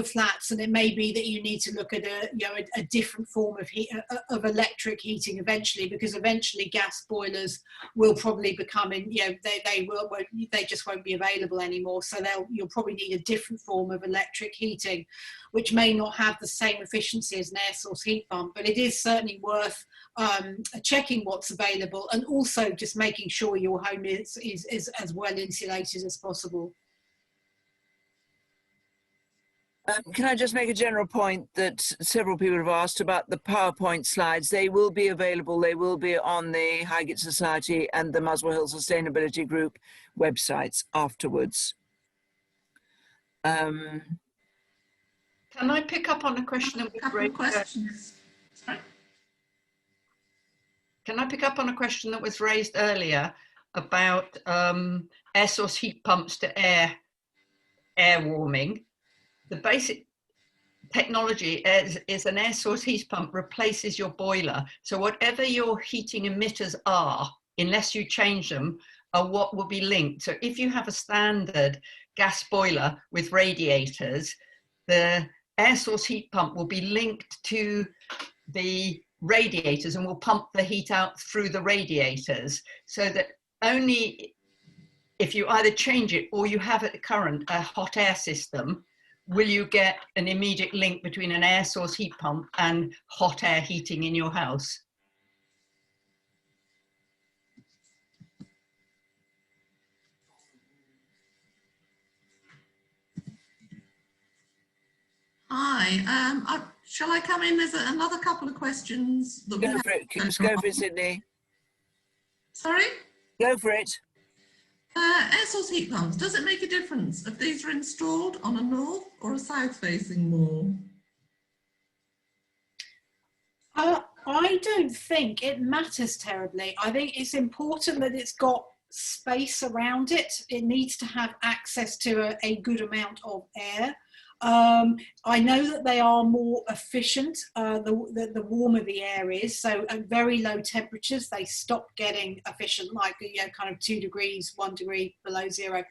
flats, and it may be that you need to look at a different form of heat, of electric heating eventually, because eventually gas boilers will probably become they just won't be available anymore. So you'll probably need a different form of electric heating, which may not have the same efficiency as an air source heat pump, but it is certainly worth checking what's available, and also just making sure your home is as well insulated as possible. Can I just make a general point that several people have asked about the PowerPoint slides? They will be available. They will be on the Highgate Society and the Muswell Hill Sustainability Group websites afterwards. Can I pick up on a question that was raised? Questions. Sorry. Can I pick up on a question that was raised earlier about air source heat pumps to air warming? The basic technology is an air source heat pump replaces your boiler. So whatever your heating emitters are, unless you change them, are what will be linked. So if you have a standard gas boiler with radiators, the air source heat pump will be linked to the radiators and will pump the heat out through the radiators, so that only if you either change it or you have at the current a hot air system, will you get an immediate link between an air source heat pump and hot air heating in your house. Hi, shall I come in? There's another couple of questions. That Go for it, go for it, Sydney. Sorry? Go for it. Air source heat pumps, does it make a difference if these are installed on a north or a south facing wall? I don't think it matters terribly. I think it's important that it's got space around it. It needs to have access to a good amount of air. I know that they are more efficient the warmer the air is. So at very low temperatures, they stop getting efficient, like, you know, kind of 2 degrees, 1 degree below zero.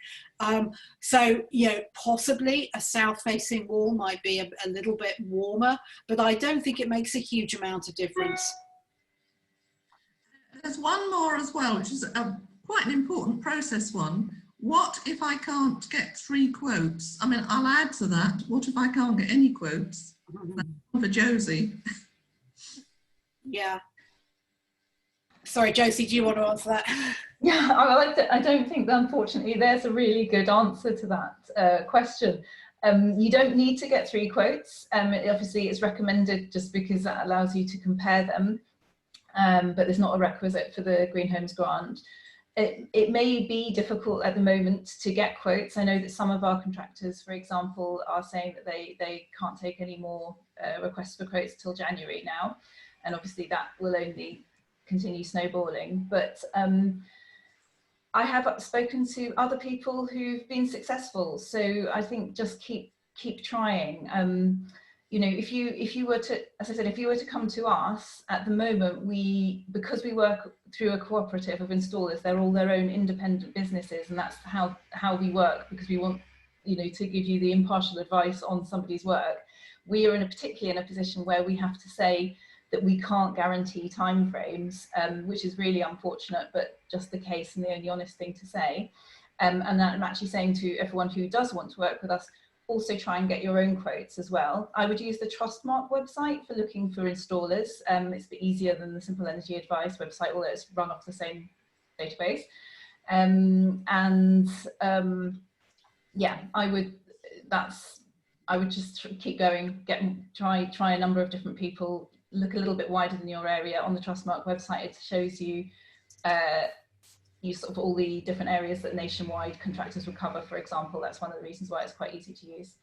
So, you know, possibly a south-facing wall might be a little bit warmer, but I don't think it makes a huge amount of difference. There's one more as well, which is quite an important process one. What if I can't get 3 quotes? I mean, I'll add to that. What if I can't get any quotes? For Josie. Yeah. Sorry, Josie, do you want to answer that? Yeah, I don't think that, unfortunately, there's a really good answer to that question. You don't need to get 3 quotes. Obviously, it's recommended just because that allows you to compare them, but there's not a requisite for the Green Homes Grant. It may be difficult at the moment to get quotes. I know that some of our contractors, for example, are saying that they can't take any more requests for quotes till January now. And obviously that will only continue snowballing. But I have spoken to other people who've been successful. So I think just keep trying. You know, if you were to, as I said, if you were to come to us at the moment, because we work through a cooperative of installers, they're all their own independent businesses, and that's how we work, because we want, you know, to give you the impartial advice on somebody's work. We are particularly in a position where we have to say that we can't guarantee timeframes, which is really unfortunate, but just the case and the only honest thing to say. And that I'm actually saying to everyone who does want to work with us, also try and get your own quotes as well. I would use the Trustmark website for looking for installers. It's a bit easier than the Simple Energy Advice website, although it's run off the same database. Yeah, I would just keep going, try a number of different people, look a little bit wider than your area. On the Trustmark website, it shows you sort of all the different areas that nationwide contractors would cover, for example. That's one of the reasons why it's quite easy to use.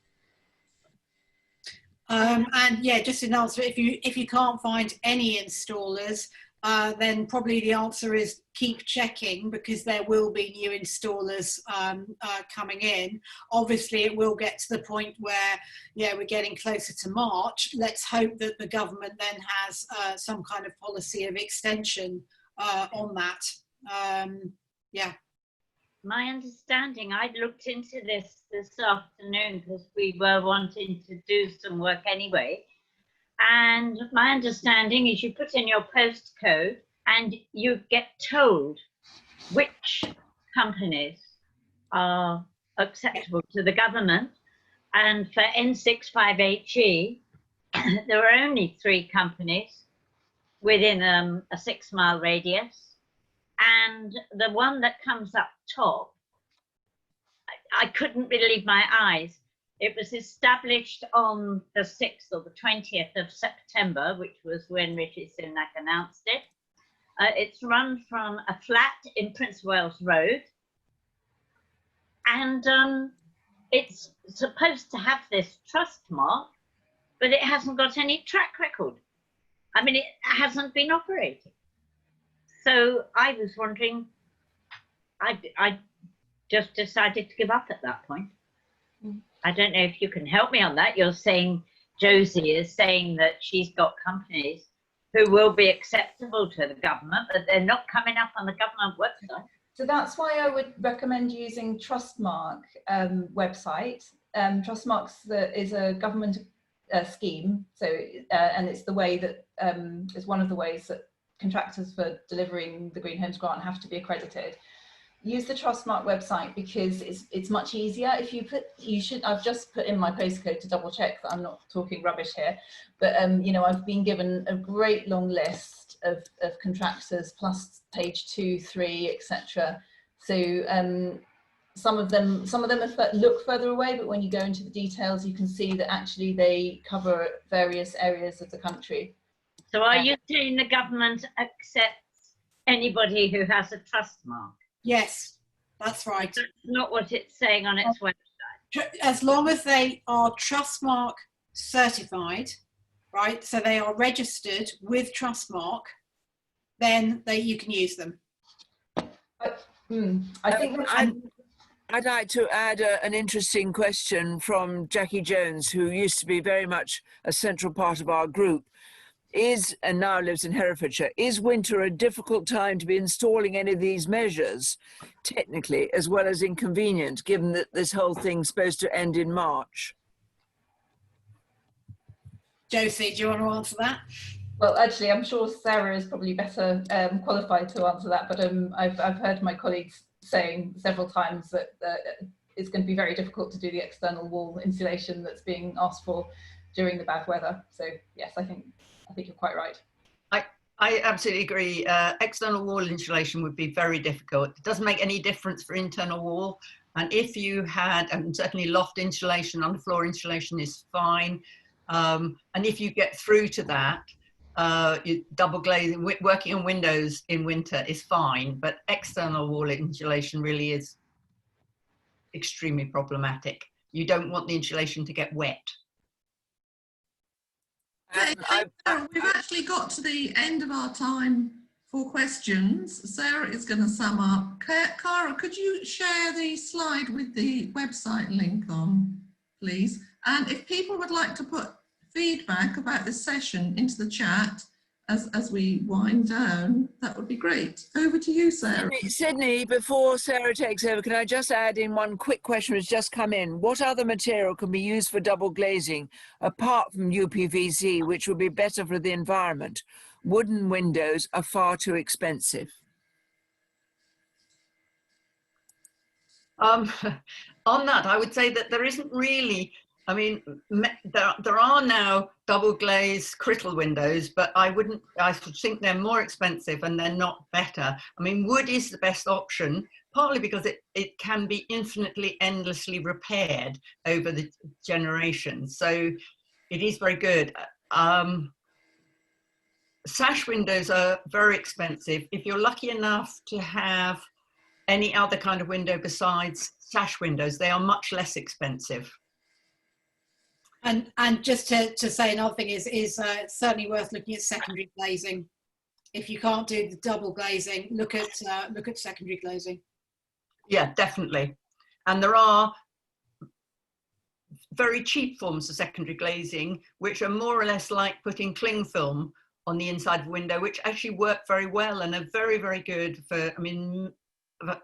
And yeah, just in answer, if you can't find any installers, then probably the answer is keep checking, because there will be new installers coming in. Obviously, it will get to the point where, yeah, we're getting closer to March. Let's hope that the government then has some kind of policy of extension on that. Yeah. My understanding, I looked into this afternoon because we were wanting to do some work anyway. And my understanding is you put in your postcode and you get told which companies are acceptable to the government. And for N65HE, there are only 3 companies within a 6-mile radius. And the one that comes up top, I couldn't believe my eyes. It was established on the 6th or the 20th of September, which was when Rishi Sunak announced it. It's run from a flat in Prince Wales Road. And it's supposed to have this trust mark, but it hasn't got any track record. I mean, it hasn't been operating. So I was wondering, I just decided to give up at that point. I don't know if you can help me on that. You're saying, Josie is saying that she's got companies who will be acceptable to the government, but they're not coming up on the government website. So that's why I would recommend using Trustmark website. Trustmark is a government scheme, so and it's the way that is one of the ways that contractors for delivering the Green Homes Grant have to be accredited. Use the Trustmark website because it's much easier. I've just put in my postcode to double check that I'm not talking rubbish here, but you know, I've been given a great long list of contractors plus page 2, 3, etc. So some of them look further away, but when you go into the details, you can see that actually they cover various areas of the country. So are you saying the government accepts anybody who has a trust mark? Yes, that's right. That's not what it's saying on its website. As long as they are Trustmark certified, right? So they are registered with Trustmark, then you can use them. I think I'd like to add an interesting question from Jackie Jones, who used to be very much a central part of our group. And now lives in Herefordshire, is winter a difficult time to be installing any of these measures, technically, as well as inconvenient, given that this whole thing's supposed to end in March? Josie, do you want to answer that? Well, actually, I'm sure Sarah is probably better qualified to answer that, but I've heard my colleagues saying several times that it's going to be very difficult to do the external wall insulation that's being asked for during the bad weather. So yes, I think you're quite right. I absolutely agree. External wall insulation would be very difficult. It doesn't make any difference for internal wall. And if you had, and certainly loft insulation, underfloor insulation is fine. And if you get through to that, double glazing, working on windows in winter is fine, but external wall insulation really is extremely problematic. You don't want the insulation to get wet. Okay, we've actually got to the end of our time for questions. Sarah is going to sum up. Cara, could you share the slide with the website link on, please? And if people would like to put feedback about this session into the chat as we wind down, that would be great. Over to you, Sarah. Sydney, before Sarah takes over, can I just add in one quick question that's just come in? What other material can be used for double glazing apart from UPVC, which would be better for the environment? Wooden windows are far too expensive. On that, I would say that there isn't really, I mean, there are now double glazed Crittall windows, but I think they're more expensive and they're not better. I mean, wood is the best option, partly because it can be infinitely, endlessly repaired over the generations. So it is very good. Sash windows are very expensive. If you're lucky enough to have any other kind of window besides sash windows, they are much less expensive. And just to say another thing is certainly worth looking at secondary glazing. If you can't do the double glazing, look at secondary glazing. Yeah, definitely. And there are very cheap forms of secondary glazing, which are more or less like putting cling film on the inside of a window, which actually work very well and are very, very good for, I mean,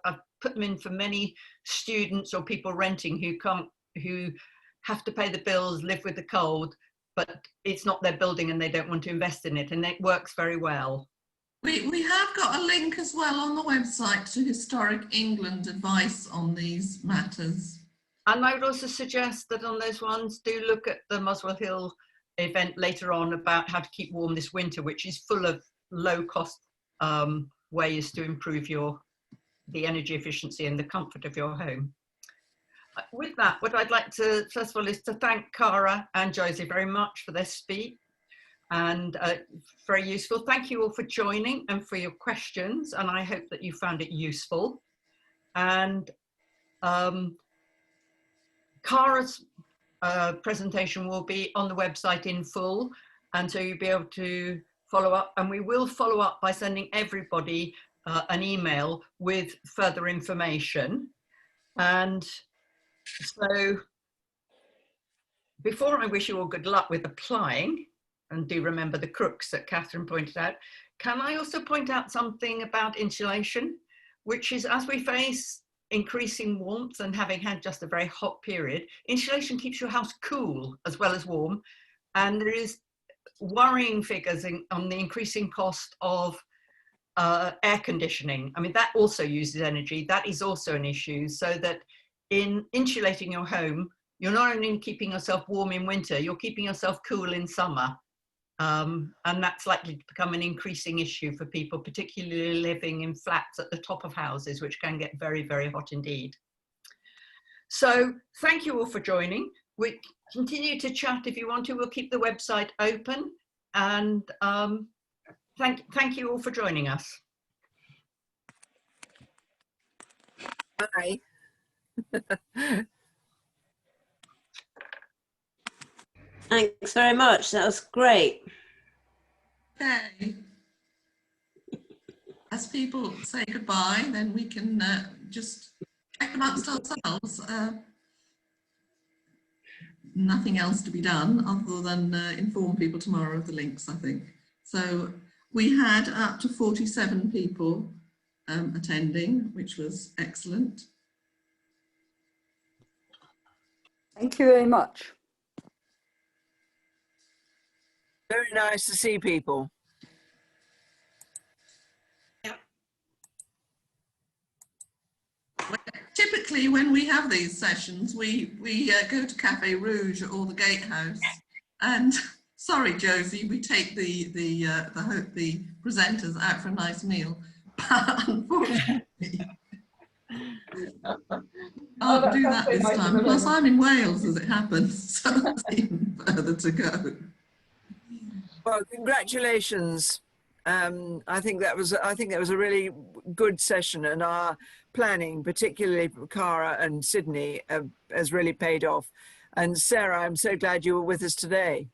I've put them in for many students or people renting who have to pay the bills, live with the cold, but it's not their building and they don't want to invest in it, and it works very well. We have got a link as well on the website to Historic England advice on these matters. And I would also suggest that on those ones, do look at the Muswell Hill event later on about how to keep warm this winter, which is full of low cost ways to improve the energy efficiency and the comfort of your home. With that, what I'd like to, first of all, is to thank Cara and Josie very much for their speech, and very useful. Thank you all for joining and for your questions, and I hope that you found it useful. And Cara's presentation will be on the website in full, and so you'll be able to follow up, and we will follow up by sending everybody an email with further information. And so before I wish you all good luck with applying, and do remember the crooks that Catherine pointed out, can I also point out something about insulation, which is, as we face increasing warmth and having had just a very hot period, insulation keeps your house cool as well as warm. And there is worrying figures on the increasing cost of air conditioning. I mean, that also uses energy. That is also an issue. So that in insulating your home, you're not only keeping yourself warm in winter, you're keeping yourself cool in summer. And that's likely to become an increasing issue for people, particularly living in flats at the top of houses, which can get very, very hot indeed. So thank you all for joining. We continue to chat if you want to. We'll keep the website open, and thank you all for joining us. Bye. Thanks very much. That was great. Okay. As people say goodbye, then we can just check amongst ourselves. Nothing else to be done other than inform people tomorrow of the links, I think. So we had up to 47 people attending, which was excellent. Thank you very much. Very nice to see people. Typically, when we have these sessions, we go to Cafe Rouge or the Gatehouse, and sorry, Josie, we take the presenters out for a nice meal, but unfortunately, I'll do that this time. Plus, I'm in Wales as it happens, so that's even further to go. Well, congratulations. I think that was a really good session, and our planning, particularly for Cara and Sydney, has really paid off. And Sarah, I'm so glad you were with us today.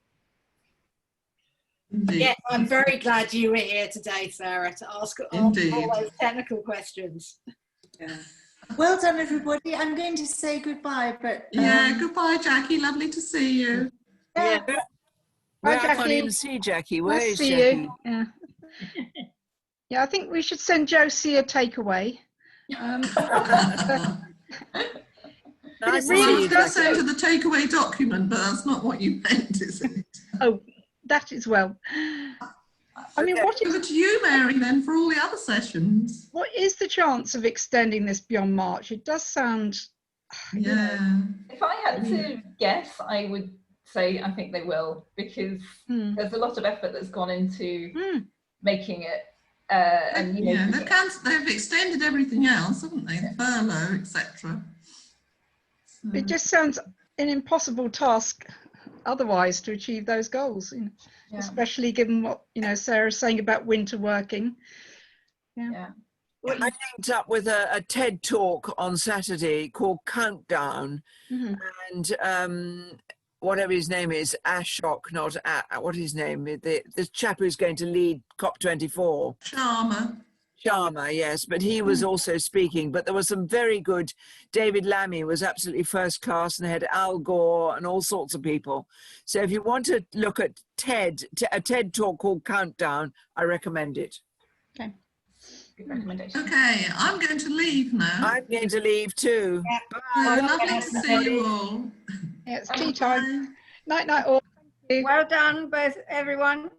Indeed. Yes, I'm very glad you were here today, Sarah, to ask all those technical questions. Yeah. Well done, everybody. I'm going to say goodbye, but Yeah, goodbye, Jackie. Lovely to see you. yeah. Well, Hi, I can't Jackie. even see Jackie. Where Nice is to see Jackie? you. Yeah. Yeah, I think we should send Josie a takeaway. Nice Well, to I see was you, going to send Jackie. her the takeaway document, but that's not what you meant, is it? Oh, that is well. I mean, Okay. Over to you, Mary, then, for all the other sessions. what is the chance of extending this beyond March? It does sound. Yeah. If I had to guess, I would say I think they will, because there's a lot of effort that's gone into making it. And you know, Yeah, they've extended everything else, haven't they? The furlough, etc. It just sounds an impossible task otherwise to achieve those goals, you know, especially given what Sarah's saying about winter working. Yeah. I linked up with a TED talk on Saturday called Countdown, and whatever his name is, Ashok, not what his name is, the chap who's going to lead COP24. Sharma, yes, but he was also speaking. But there was some very good. David Lammy was absolutely first class, and they had Al Gore and all sorts of people. So if you want to look at a TED talk called Countdown, I recommend it. Okay. Good recommendation. Okay, I'm going to leave now. I'm going to leave too. Yeah. Bye. Lovely to see you all. Yeah, it's tea time. Night, night, all. Well done, both everyone.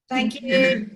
Thank you.